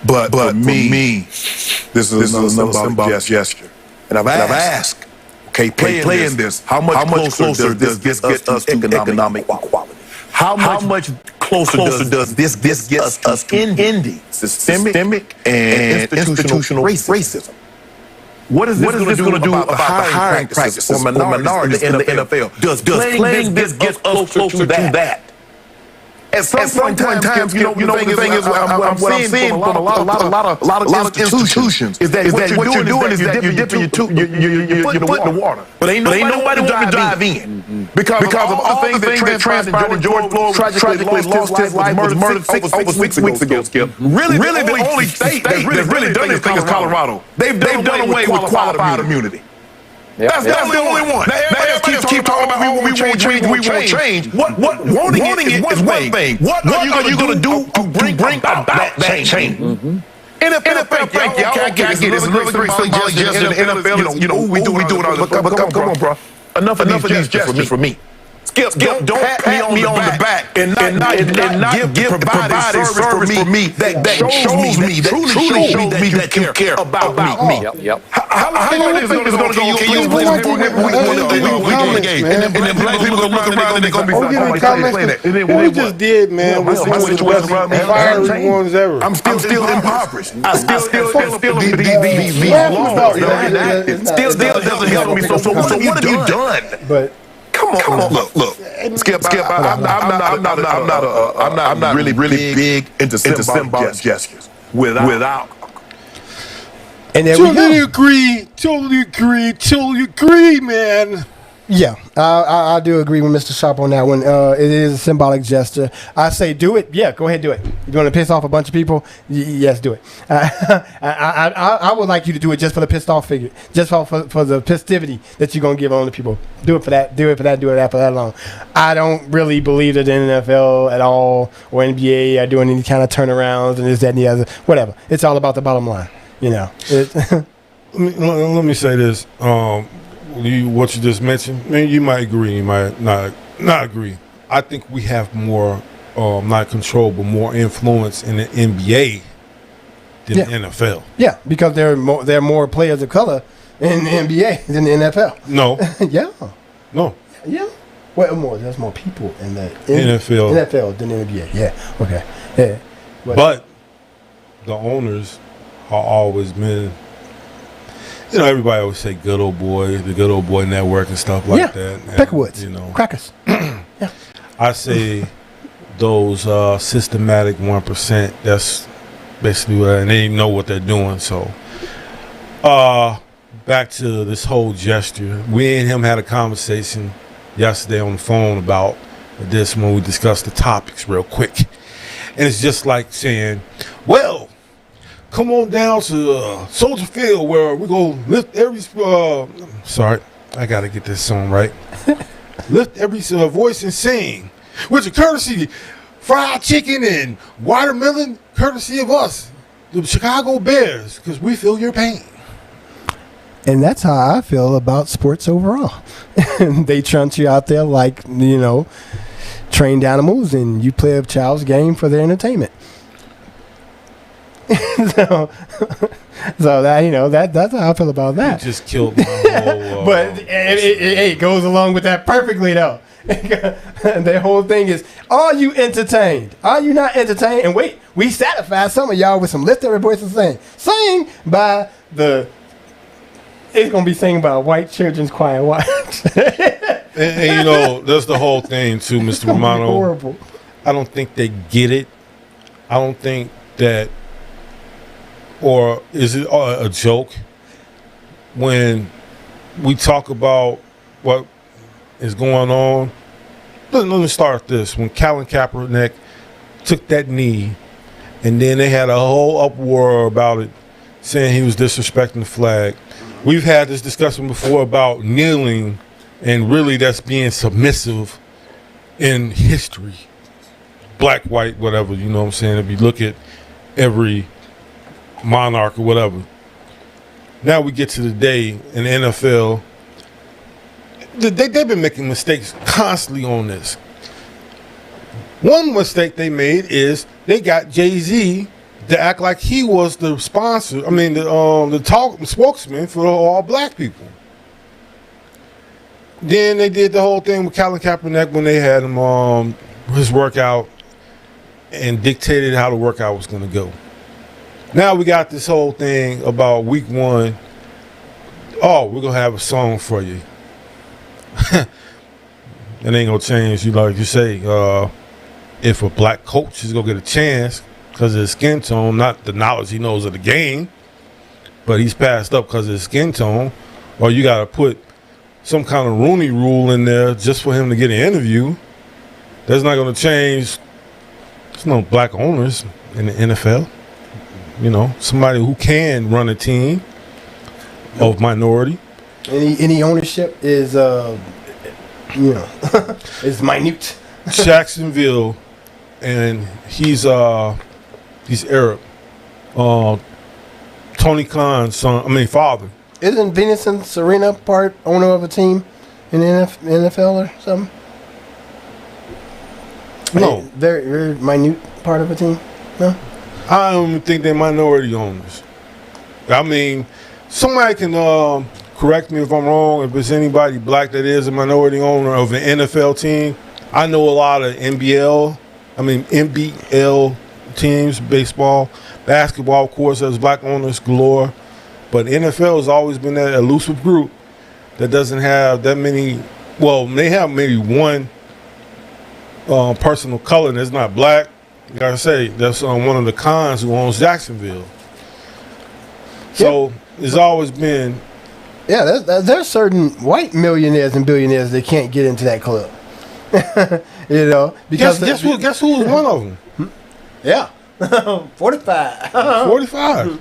but for me, this is another symbolic gesture. And I've asked, okay, playing this, how much closer does this get us to economic equality? How much closer does this get us ending systemic and institutional racism? What is this going to do about hiring practices for minorities in the NFL? Does playing this get us closer to that? At some point in time, the thing is, what I'm seeing from a lot of institutions is that what you're doing is that you're dipping your foot in the water, but ain't nobody want to dive in because of all the things that transpired. George Floyd tragically lost his life, was murdered over 6 weeks ago. Skip, really, the only state that's really done this thing is Colorado. They've done away with qualified immunity. That's the only one. Now everybody keep talking about we won't change. What wanting it is one thing. What are you going to do to bring about that change? NFL, thank you. I get it. It's another great suggestion. NFL, we do it all. But come on, bro. Enough of these gestures for me. Skip, don't pat me on the back and not give provided service for me that shows me, that truly shows me that you care about me. Yep. How long is it going to go? Can you win the game? And then black people going to look around and they're going to be like, What we just did, man, was one of the best fiery ones ever. I'm still impoverished. I still the laws that are enacted still doesn't help me. So what have you done? But Come on, look. Skip. I'm not really big into symbolic gestures. Without. and there we go. Totally agree, man. Yeah, I do agree with Mr. Sharp on that one. It is a symbolic gesture. I say do it. Yeah, go ahead, do it. You want to piss off a bunch of people? Yes, do it. I would like you to do it just for the pissed off figure, just for the festivity that you're going to give on the people. Do it for that. Do it for that long. I don't really believe that the NFL at all or NBA are doing any kind of turnarounds and this, that, and the other. Whatever. It's all about the bottom line. Let me say this. What you just mentioned, man, you might agree, you might not agree. I think we have more, not control, but more influence in the NBA than the NFL. Yeah, because there are more players of color in the NBA than the NFL. No. Yeah. No. Yeah. Well, there's more people in the NFL than the NBA. Yeah. Okay. Yeah. But the owners are always been. Everybody always say good old boy, the good old boy network and stuff like that. And, Peckerwoods, crackers. Yeah. I say those systematic 1%, that's basically what, and they know what they're doing. So back to this whole gesture. We and him had a conversation yesterday on the phone about this when we discussed the topics real quick. And it's just like saying, well, come on down to Soldier Field where we're going to lift every... sorry, I got to get this song right. Lift every voice and sing. With your courtesy, fried chicken and watermelon, courtesy of us, the Chicago Bears, because we feel your pain. And that's how I feel about sports overall. They trunt you out there like, trained animals, and you play a child's game for their entertainment. so that that's how I feel about that. You just killed my whole. But it goes along with that perfectly though. And their whole thing is, are you entertained? Are you not entertained? And wait, we satisfied some of y'all with some lifted voices saying, sang by the, it's going to be sang by a white children's choir. And you know, that's the whole thing too, Mr. Romano. Horrible. I don't think they get it. I don't think that, or is it a joke when we talk about what is going on? Let me start this. When Colin Kaepernick took that knee, and then they had a whole uproar about it, saying he was disrespecting the flag. We've had this discussion before about kneeling, and really that's being submissive in history. Black, white, whatever, you know what I'm saying? If you look at every monarch or whatever. Now we get to the day in the NFL. They've been making mistakes constantly on this. One mistake they made is they got Jay-Z to act like he was the sponsor. I mean, the spokesman for all black people. Then they did the whole thing with Colin Kaepernick when they had him his workout and dictated how the workout was going to go. Now we got this whole thing about week 1. Oh, we're going to have a song for you. It ain't going to change. You like you say, if a black coach is going to get a chance because of his skin tone, not the knowledge he knows of the game, but he's passed up because of his skin tone, or you got to put some kind of Rooney rule in there just for him to get an interview. That's not going to change. There's no black owners in the NFL. You know, somebody who can run a team of minority. Any ownership is, is minute. Jacksonville, and he's Arab. Tony Khan's father. Isn't Venus and Serena part owner of a team in the NFL or something? No. They're minute part of a team? No? I don't even think they're minority owners. I mean, somebody can correct me if I'm wrong. If there's anybody black that is a minority owner of an NFL team, I know a lot of NBL teams, baseball, basketball, of course, there's black owners galore. But NFL has always been that elusive group that doesn't have that many. Well, they have maybe one person of color that's not black. Like I say, that's one of the Khans who owns Jacksonville. So it's always been. Yeah, there's certain white millionaires and billionaires that can't get into that club. Because guess who was one of them? Yeah, 45. 45.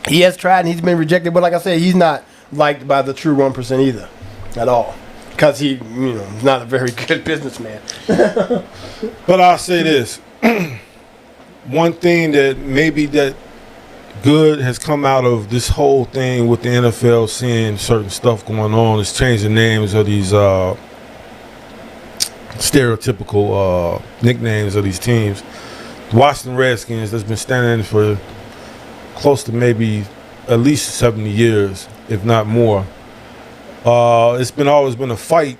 He has tried and he's been rejected, but like I said, he's not liked by the true 1% either, at all, because he, is not a very good businessman. But I'll say this: one thing that maybe that good has come out of this whole thing with the NFL seeing certain stuff going on is changing names of these stereotypical nicknames of these teams. The Washington Redskins that's been standing for close to maybe at least 70 years, if not more. It's always been a fight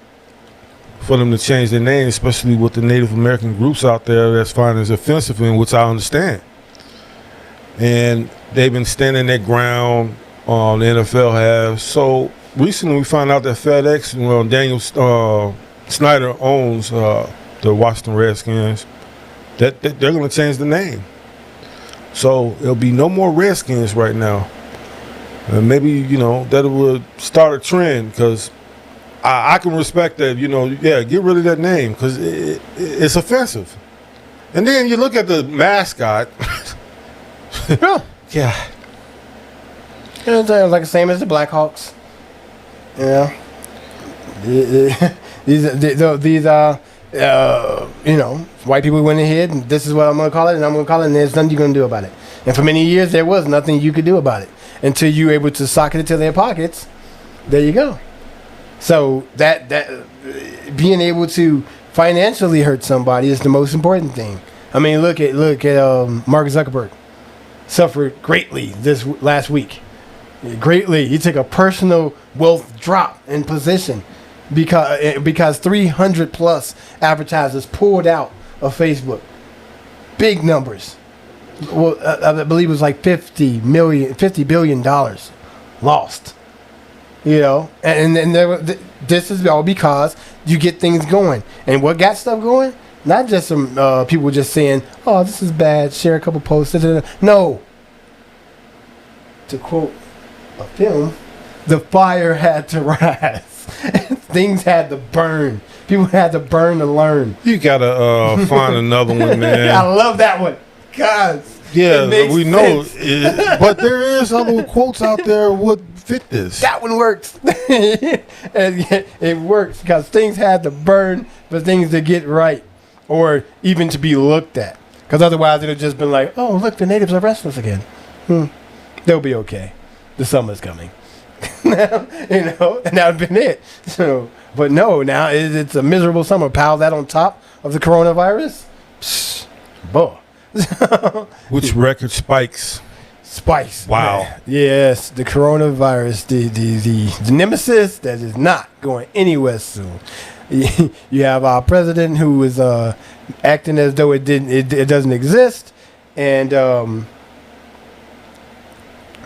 for them to change their name, especially with the Native American groups out there that's finding it offensive, in which I understand. And they've been standing their ground. The NFL has. So recently we found out that FedEx, Daniel Snyder owns the Washington Redskins, that they're going to change the name. So there'll be no more Redskins right now. And maybe, that would start a trend, because I can respect that, get rid of that name, because it's offensive. And then you look at the mascot. Yeah. It's like the same as the Blackhawks. These white people went ahead and this is what I'm going to call it, and I'm going to call it, and there's nothing you're going to do about it. And for many years, there was nothing you could do about it until you were able to socket it to their pockets. There you go. So that being able to financially hurt somebody is the most important thing. I mean, look at Mark Zuckerberg. Suffered greatly this last week. Greatly. He took a personal wealth drop in position because 300 plus advertisers pulled out of Facebook. Big numbers. Well, I believe it was like $50 billion lost. You know, and this is all because you get things going. And what got stuff going? Not just some people just saying, "Oh, this is bad." Share a couple posts. No. To quote a film, the fire had to rise. Things had to burn. People had to burn to learn. You gotta find another one, man. I love that one. God. Yeah, we know. But there is other quotes out there would fit this. That one works. And it works because things had to burn for things to get right, or even to be looked at. Because otherwise, it'd just been like, "Oh, look, the natives are restless again. They'll be okay. The summer's coming." And that would have been it. So, but no, now it's a miserable summer. Pile that on top of the coronavirus. Psh, boy. Which record spikes? Spice. Wow. Man. Yes, the coronavirus, the nemesis that is not going anywhere soon. You have our president who is acting as though it doesn't exist, and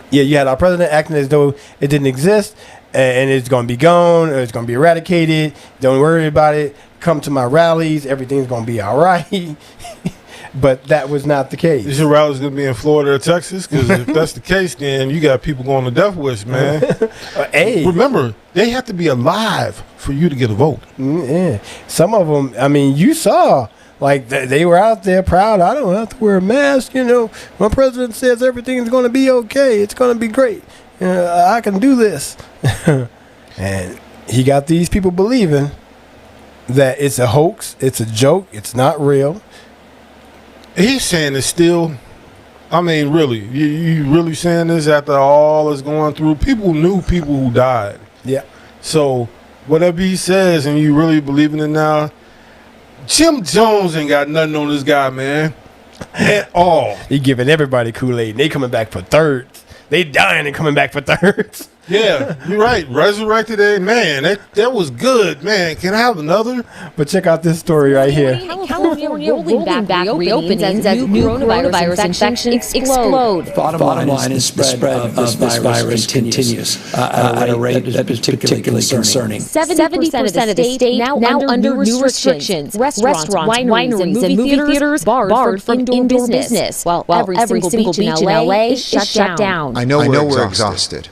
you had our president acting as though it didn't exist, and it's going to be gone, or it's going to be eradicated. Don't worry about it. Come to my rallies. Everything's going to be all right. But that was not the case. Is your rallies going to be in Florida or Texas? Because if that's the case, then you got people going to death wish, man. Hey. Remember, they have to be alive for you to get a vote. Yeah. Some of them, I mean, you saw, like, they were out there proud. I don't have to wear a mask, My president says everything's going to be okay. It's going to be great. I can do this. And he got these people believing that it's a hoax, it's a joke, it's not real. He's saying it's still, I mean, really, you really saying this after all is going through? People knew people who died. Yeah. So whatever he says and you really believe in it now, Jim Jones ain't got nothing on this guy, man, at all. He giving everybody Kool-Aid, and they coming back for thirds. They dying and coming back for thirds. Yeah, you're right. Resurrected a man. That was good, man. Can I have another? But check out this story right here. California rolling back reopenings as new coronavirus infections explode. Bottom line is the spread of this virus continues at a rate that is particularly concerning. 70% of the state now under new restrictions. Restaurants, wineries, and movie theaters barred from indoor business. While every single beach in LA is shut down. I know we're exhausted.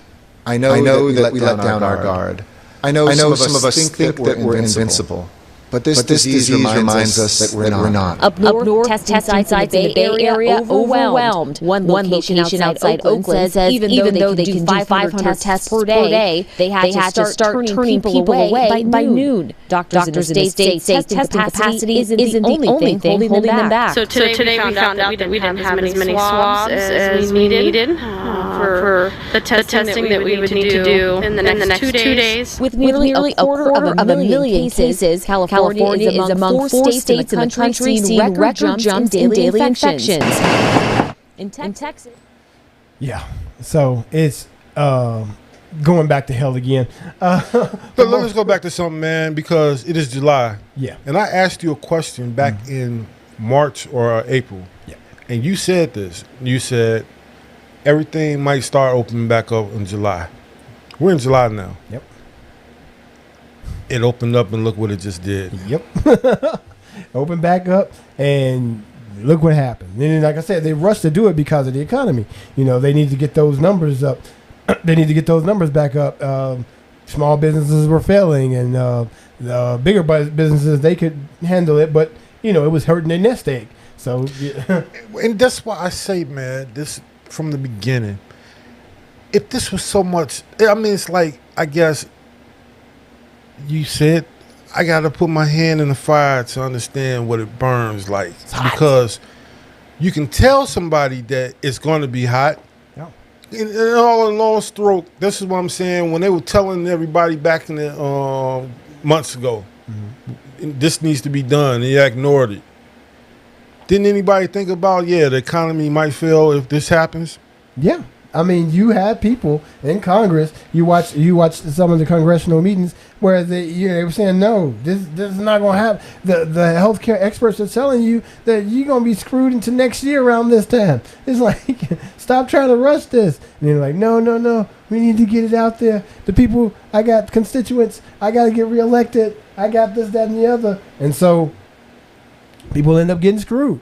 I know that we let down our guard. I know some of us think that we're invincible. But this disease reminds us that we're not. Up north, testing sites in the Bay Area overwhelmed. One location outside Oakland says even though they can do 500 tests per day, they had to start turning people away by noon. Doctors in the state say testing capacity isn't the only thing holding them back. So today we found out that we didn't have as many swabs as we needed for the testing that we would need to do in the next 2 days. With nearly a quarter of a million cases, California is among 4 states in the country seeing record jumps in daily infections. In Texas. Yeah. So it's going back to hell again. But let's go back to something, man, because it is July. Yeah. And I asked you a question back in March or April. Yeah. And you said this. You said everything might start opening back up in July. We're in July now. Yep. It opened up, and look what it just did. Yep. Opened back up, and look what happened. And then, like I said, they rushed to do it because of the economy. They need to get those numbers up. They need to get those numbers back up. Small businesses were failing, and the bigger businesses, they could handle it, but, it was hurting their nest egg. So, yeah. And that's why I say, man, this from the beginning, if this was so much, I mean, it's like, I guess, you said I got to put my hand in the fire to understand what it burns like, because you can tell somebody that it's going to be hot. Yeah. And all in long stroke, this is what I'm saying. When they were telling everybody back in the months ago, this needs to be done, and you ignored it. Didn't anybody think about, the economy might fail if this happens? Yeah. I mean, you have people in Congress. You watch some of the congressional meetings where they were saying, no, this is not going to happen. The healthcare experts are telling you that you're going to be screwed into next year around this time. It's like, stop trying to rush this. And they're like, no, we need to get it out there. The people, I got constituents, I got to get reelected. I got this, that, and the other. And so people end up getting screwed.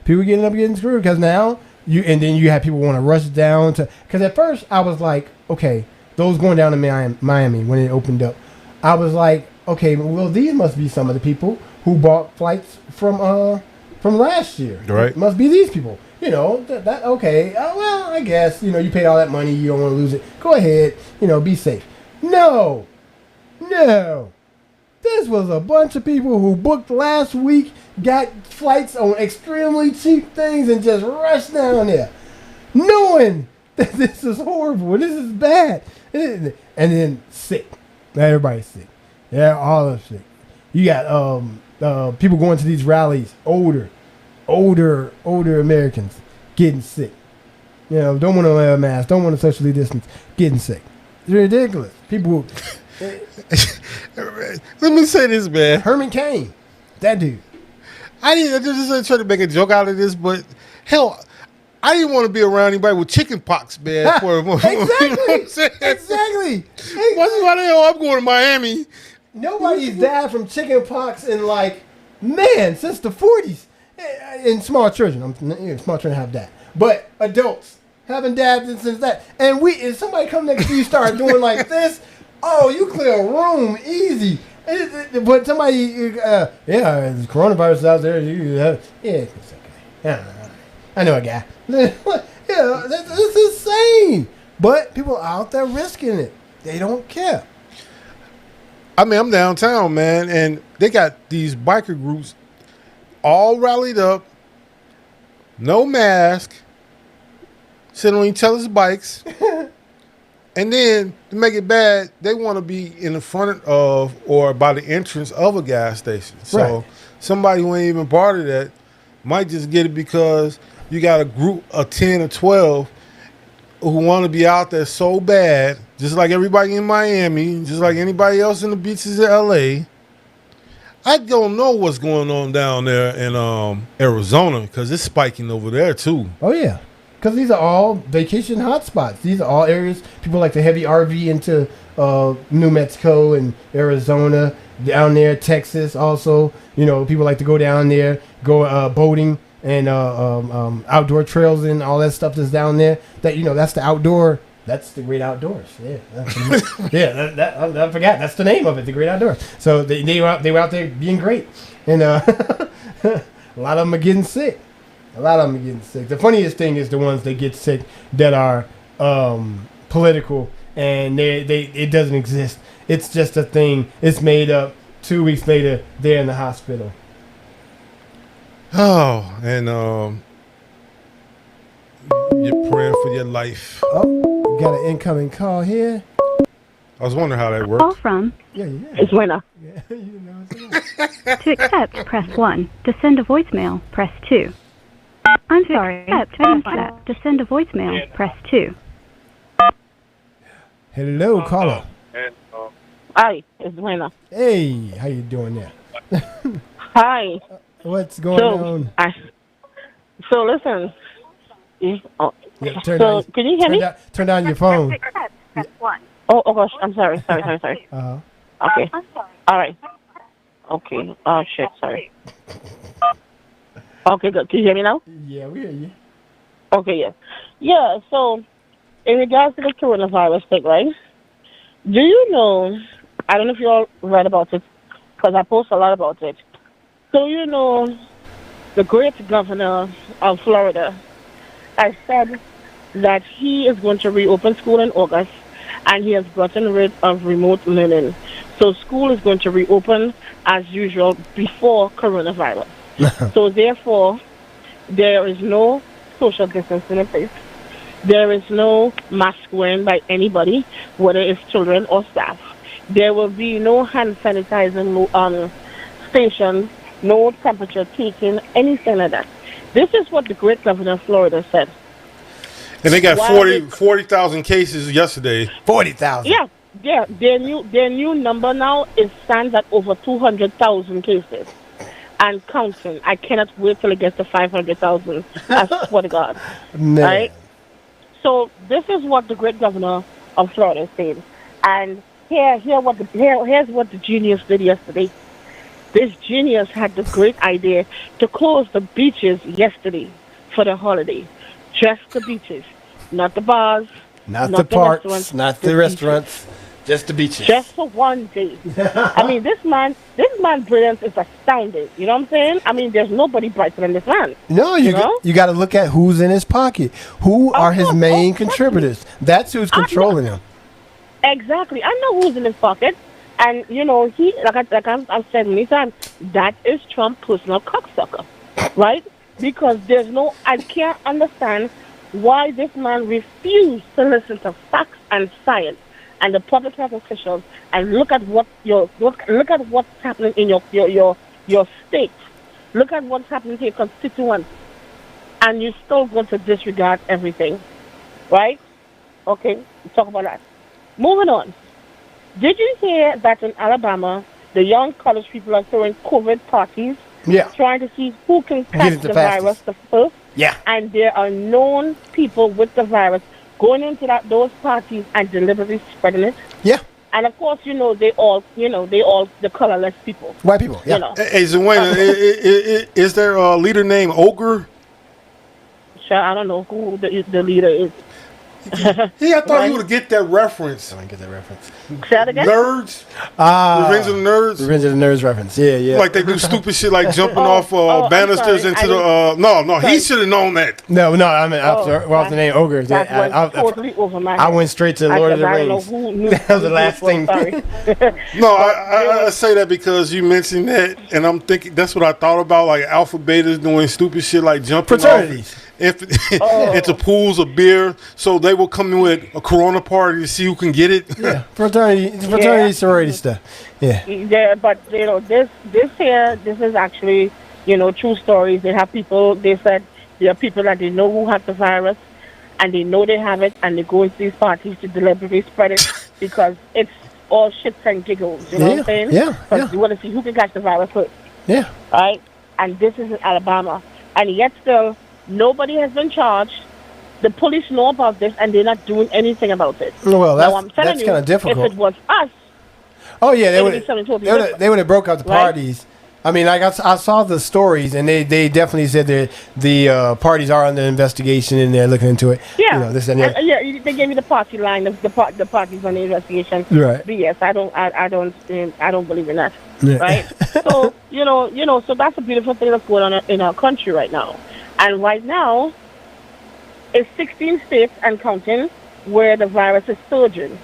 Because now and then you have people want to rush down to, because at first I was like, okay, those going down to Miami when it opened up, I was like, okay, well, these must be some of the people who bought flights from last year. Right. It must be these people. That okay. Well, I guess, you paid all that money. You don't want to lose it. Go ahead. Be safe. No. This was a bunch of people who booked last week, got flights on extremely cheap things, and just rushed down there, knowing that this is horrible, this is bad, and then sick. Everybody's sick. Yeah, all of them sick. You got people going to these rallies, older Americans getting sick. Don't want to wear a mask, don't want to socially distance, getting sick. It's ridiculous. People. Let me say this, man. Herman Cain, that dude. I just trying to make a joke out of this, but hell, I didn't want to be around anybody with chicken pox, man. Exactly. Why the hell I'm going to Miami? Nobody's died from chicken pox since the 40s. In small children, small children have died, but adults haven't died since that. And if somebody come next to you start doing like this, oh, you clear a room easy. But somebody, there's coronavirus out there. It's okay. I know a guy. This is insane. But people are out there risking it. They don't care. I mean, I'm downtown, man, and they got these biker groups all rallied up, no mask, sitting on each other's bikes. And then, to make it bad, they want to be in the front of or by the entrance of a gas station. So somebody who ain't even part of that might just get it because you got a group of 10 or 12 who want to be out there so bad, just like everybody in Miami, just like anybody else in the beaches of L.A. I don't know what's going on down there in Arizona because it's spiking over there, too. Oh, yeah. Because these are all vacation hotspots. These are all areas people like to heavy RV into New Mexico and Arizona, down there, Texas also. People like to go down there, go boating and outdoor trails and all that stuff that's down there. That's the outdoor. That's the great outdoors. Yeah, I forgot. That's the name of it, the great outdoors. So they were out there being great, and a lot of them are getting sick. The funniest thing is the ones that get sick that are political, and it doesn't exist. It's just a thing. It's made up. 2 weeks later, they're in the hospital. Oh, and you're praying for your life. Oh, got an incoming call here. I was wondering how that works. Call from. Yeah. It's Winner. Yeah, you know it's To accept, press 1. To send a voicemail, press 2. I'm sorry. To send a voicemail, press 2. Hello, caller. Hi, it's Winner. Hey, how you doing there? Hi. What's going on? So listen. Yeah, can you hear me? Turn down your phone. Press 1. Oh gosh, I'm sorry. Uh-huh. Okay. All right. Okay. Oh shit, sorry. Okay, good. Can you hear me now? Yeah, we hear you. Okay, yeah. Yeah, so in regards to the coronavirus thing, right? Do you know, I don't know if you all read about it, because I post a lot about it. So the great governor of Florida has said that he is going to reopen school in August, and he has gotten rid of remote learning. So school is going to reopen as usual before coronavirus. So therefore, there is no social distancing in place. There is no mask wearing by anybody, whether it's children or staff. There will be no hand sanitizing stations, no temperature taking, anything like that. This is what the great governor of Florida said. And they got Why 40,000 cases yesterday. 40,000. Yeah. Their new number now stands at over 200,000 cases and counting. I cannot wait till it gets to 500,000. I swear to God. Man. Right? So this is what the great governor of Florida is saying. And here's what the genius did yesterday. This genius had the great idea to close the beaches yesterday for the holiday. Just the beaches, not the bars, not the parks, restaurants, not the restaurants, just the beaches. Just for one day. I mean, this man's brilliance is astounding. You know what I'm saying? I mean, there's nobody brighter than this man. No, you got to look at who's in his pocket. Who are his main contributors? That's who's controlling him. Exactly. I know who's in his pocket. And, he, I've said many times, that is Trump's personal cocksucker, right? Because I can't understand why this man refused to listen to facts and science and the public health officials and look at what's happening in your state. Look at what's happening to your constituents. And you're still going to disregard everything, right? Okay, talk about that. Moving on. Did you hear that in Alabama, the young college people are throwing COVID parties? Yeah. Trying to see who can catch the virus the first? Yeah. And there are known people with the virus going into those parties and deliberately spreading it. Yeah. And of course, they all the colorless people. White people, yeah. Hey, Zawena, is there a leader named Ogre? Sure, I don't know who the leader is. I thought you would get that reference. I don't get that reference. Say that again? Nerds? Revenge of the Nerds? Revenge of the Nerds reference, yeah. Like they do stupid shit like jumping off banisters into the... No, he should have known that. No, I mean, what was the name? Ogre. That's totally over my head. I went straight to Lord of the Rings. That was the last thing. No, I say that because you mentioned that, and I'm thinking, that's what I thought about, like Alpha Betas doing stupid shit like jumping fraternities. Into pools of beer, so they will come in with a Corona party to see who can get it. Yeah, fraternity, sorority stuff. Yeah, but this is actually true stories. They have people. They said there are people that they know who have the virus, and they know they have it, and they go into these parties to deliberately spread it because it's all shits and giggles. You know what I'm saying? Yeah. Because you want to see who can catch the virus first. Yeah. Right. And this is in Alabama, and yet still. Nobody has been charged. The police know about this, and they're not doing anything about it. Well, that's kind of difficult. If it was us, they would have broke up the parties. I mean, I saw the stories, and they definitely said that the parties are under investigation, and they're looking into it. Yeah, this and that. They gave me the party line. The parties on the investigation. Right. But yes, I don't believe in that. Yeah. Right. So so that's a beautiful thing that's going on in our country right now. And right now, it's 16 states and counting where the virus is surging,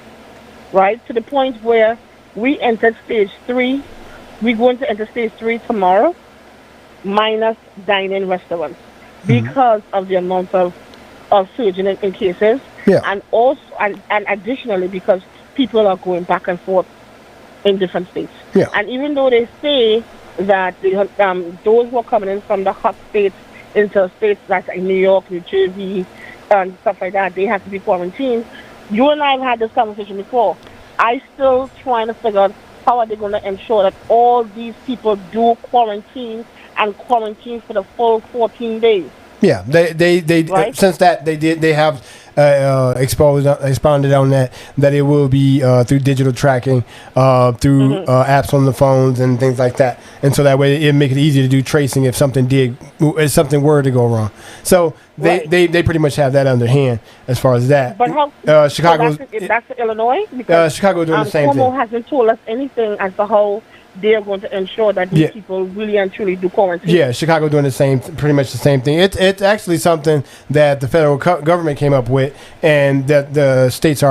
right? To the point where we entered stage 3. We're going to enter stage 3 tomorrow, minus dine-in restaurants, because of the amount of surging in cases. Yeah. And also, and additionally, because people are going back and forth in different states. Yeah. And even though they say that those who are coming in from the hot states into states like New York, New Jersey, and stuff like that, they have to be quarantined. You and I have had this conversation before. I still trying to figure out how are they going to ensure that all these people do quarantine and quarantine for the full 14 days. Yeah, they right? Since that they have expounded on that it will be through digital tracking, through apps on the phones and things like that, and so that way it make it easier to do tracing if something were to go wrong. So they pretty much have that under hand as far as that. But how Chicago? So that's Illinois because Chicago doing the same Cuomo thing. hasn't told us anything as to how they're going to ensure that these people really and truly do quarantine. Yeah, Chicago doing pretty much the same thing. It's actually something that the federal government came up with, and that the states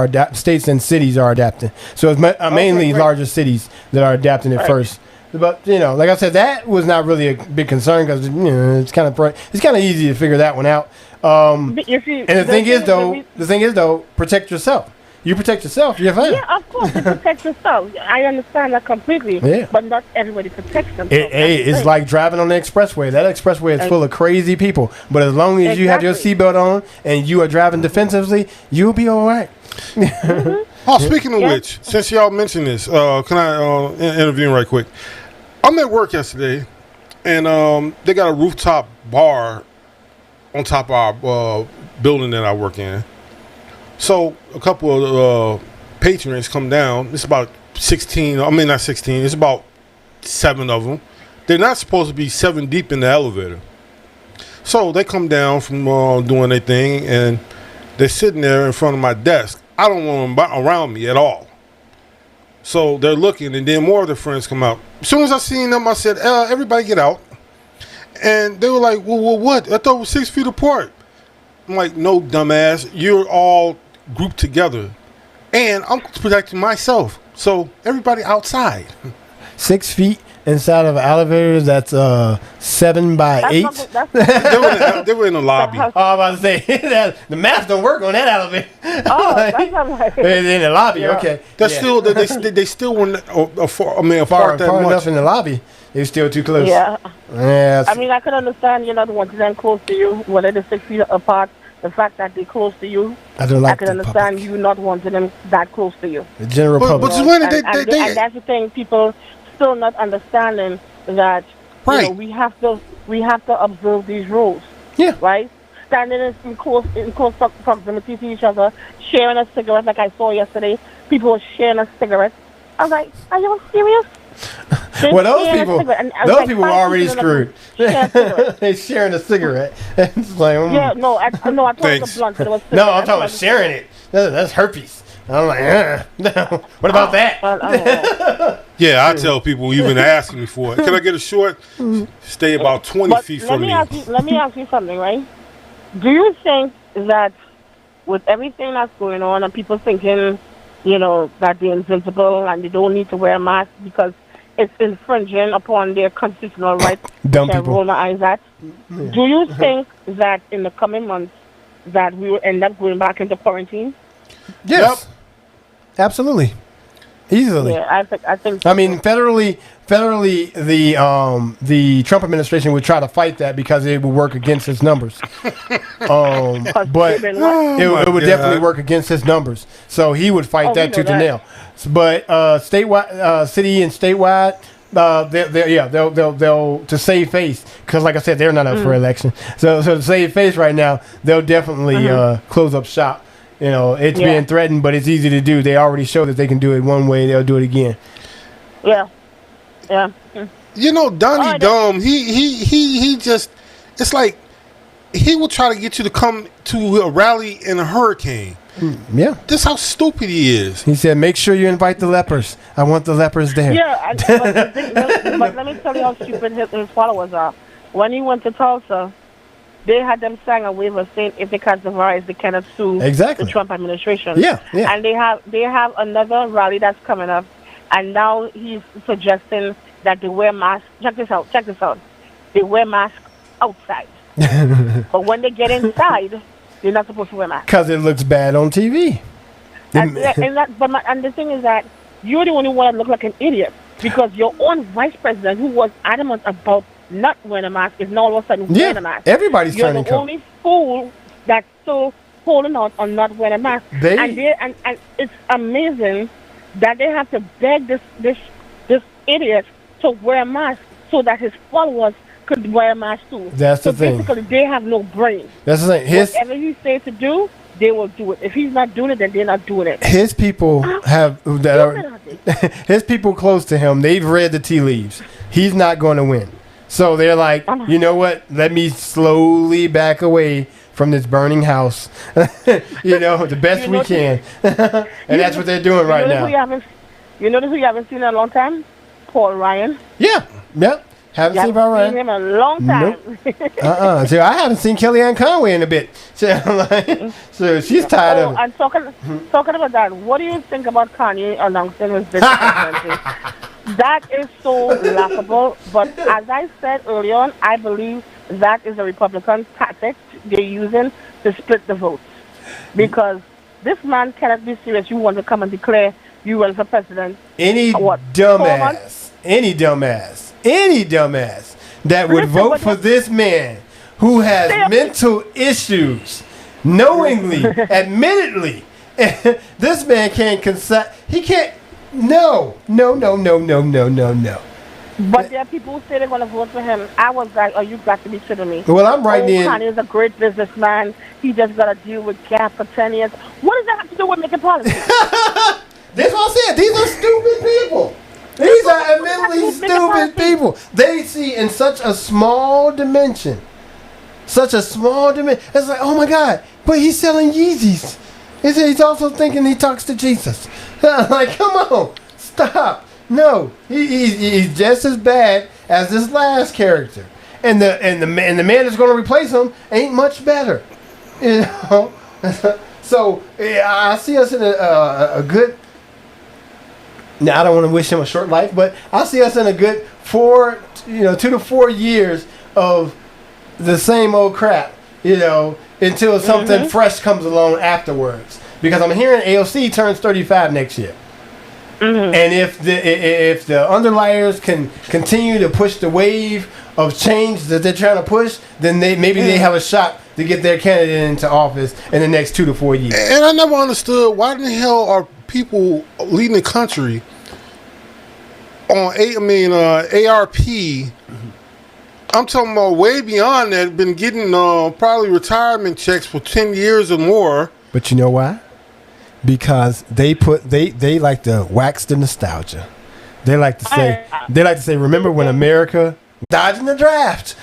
and cities are adapting. So it's mainly larger cities that are adapting it first. But like I said, that was not really a big concern because it's kind of easy to figure that one out. And the thing is though, protect yourself. You protect yourself, you're fine. Yeah, of course, you protect yourself. I understand that completely. Yeah. But not everybody protects themselves. It's like driving on the expressway. That expressway is full of crazy people. But as long as you have your seatbelt on and you are driving defensively, you'll be all right. Oh, speaking of which, since y'all mentioned this, can I intervene right quick? I'm at work yesterday, and they got a rooftop bar on top of our building that I work in. So a couple of patrons come down. It's about 16. I mean, not 16. It's about 7 of them. They're not supposed to be 7 deep in the elevator. So they come down from doing their thing, and they're sitting there in front of my desk. I don't want them around me at all. So they're looking, and then more of their friends come out. As soon as I seen them, I said, everybody get out. And they were like, well, what? I thought we were 6 feet apart. I'm like, no, dumbass. You're all grouped together. And I'm protecting myself. So everybody outside. 6 feet inside of an elevator that's 7 by 8. They were in the lobby. Oh, I was about to say the math don't work on that elevator. Oh, that's not right. In the lobby, okay. That's still they still weren't far enough in the lobby. They're still too close. Yeah. Yeah. I mean, I could understand you're not wanting them close to you, whether they're 6 feet apart. The fact that they're close to you, I can understand you not wanting them that close to you. The general public. And that's the thing, people still not understanding that you know, we have to observe these rules. Yeah. Right? Standing in close proximity to each other, sharing a cigarette like I saw yesterday. People were sharing a cigarette. I was like, are you serious? Well, those people were already screwed. They're sharing a cigarette. It's like, yeah, no, I thought it was a blunt. It was no, I'm talking about sharing it. That's herpes. I'm like, no. What about that? Yeah, I tell people even asking me for it. Can I get a short? Stay about 20 feet from me. Let me ask you something, right? Do you think that with everything that's going on and people thinking, you know, that they're invincible and they don't need to wear a mask because it's infringing upon their constitutional rights? Dumb people. Roll my eyes at. Yeah. Do you think that in the coming months that we will end up going back into quarantine? Yes. Yep. Absolutely. Easily. Yeah, I think so. I mean, federally, the Trump administration would try to fight that because it would work against his numbers. But it would definitely work against his numbers. So he would fight that tooth and nail. But statewide, city and statewide, they'll to save face, because like I said, they're not up for election. So to save face right now, they'll definitely close up shop. You know, it's being threatened, but it's easy to do. They already show that they can do it one way. They'll do it again. Yeah. You know, Donnie Dome, he just, it's like he will try to get you to come to a rally in a hurricane. Yeah. This how stupid he is. He said, make sure you invite the lepers. I want the lepers there. Yeah, but let me tell you how stupid his followers are. When he went to Tulsa, they had them sign a waiver saying if they catch the virus, they cannot sue the Trump administration. Yeah. And they have another rally that's coming up, and now he's suggesting that they wear masks. Check this out. They wear masks outside. But when they get inside, they're not supposed to wear masks. Because it looks bad on TV. And the thing is that you're the only one that look like an idiot, because your own vice president, who was adamant about not wearing a mask, is now all of a sudden wearing a mask. Everybody's You're turning the only fool that's still holding out on not wearing a mask. And it's amazing that they have to beg this idiot to wear a mask so that his followers could wear a mask too. That's the thing. Basically, they have no brain. That's the thing. Whatever he says to do, they will do it. If he's not doing it, then they're not doing it. His people his people close to him, they've read the tea leaves. He's not going to win. So they're like, you know what? Let me slowly back away from this burning house. The best we can. And that's what they're doing right now. You notice who you haven't seen in a long time? Paul Ryan. Yeah. Yep. Haven't seen Paul Ryan. Seen him in a long time. Nope. So I haven't seen Kellyanne Conway in a bit. So she's tired of it. And talking about that, what do you think about Kanye announcing his business presidency? That is so laughable. But as I said earlier on, I believe that is a Republican tactic they're using to split the votes. Because This man cannot be serious. You want to come and declare you run for president? Any dumbass that would vote for this man who has mental issues, knowingly, admittedly, this man can't consent. He can't. No. But there are people who say they're going to vote for him. I was like, oh, you got to be kidding me. Well, I'm writing in. Kanye is a great businessman. He just got to deal with gas for 10 years. What does that have to do with making policy? That's what I said. These are stupid people. These are mentally stupid people. They see in such a small dimension. It's like, oh my God, but he's selling Yeezys. He's also thinking he talks to Jesus. Like, come on, stop. No, he's just as bad as this last character, and the man that's going to replace him ain't much better, you know. So I see us in a good. Now I don't want to wish him a short life, but I see us in a good 2 to 4 years of the same old crap, until something fresh comes along afterwards. Because I'm hearing AOC turns 35 next year. And if the underliers can continue to push the wave of change that they're trying to push, then they have a shot to get their candidate into office in the next 2 to 4 years. And I never understood why in the hell are people leading the country on ARP. I'm talking about way beyond that. Been getting probably retirement checks for 10 years or more. But you know why? Because they like to wax the nostalgia. They like to say, remember when America dodging the draft?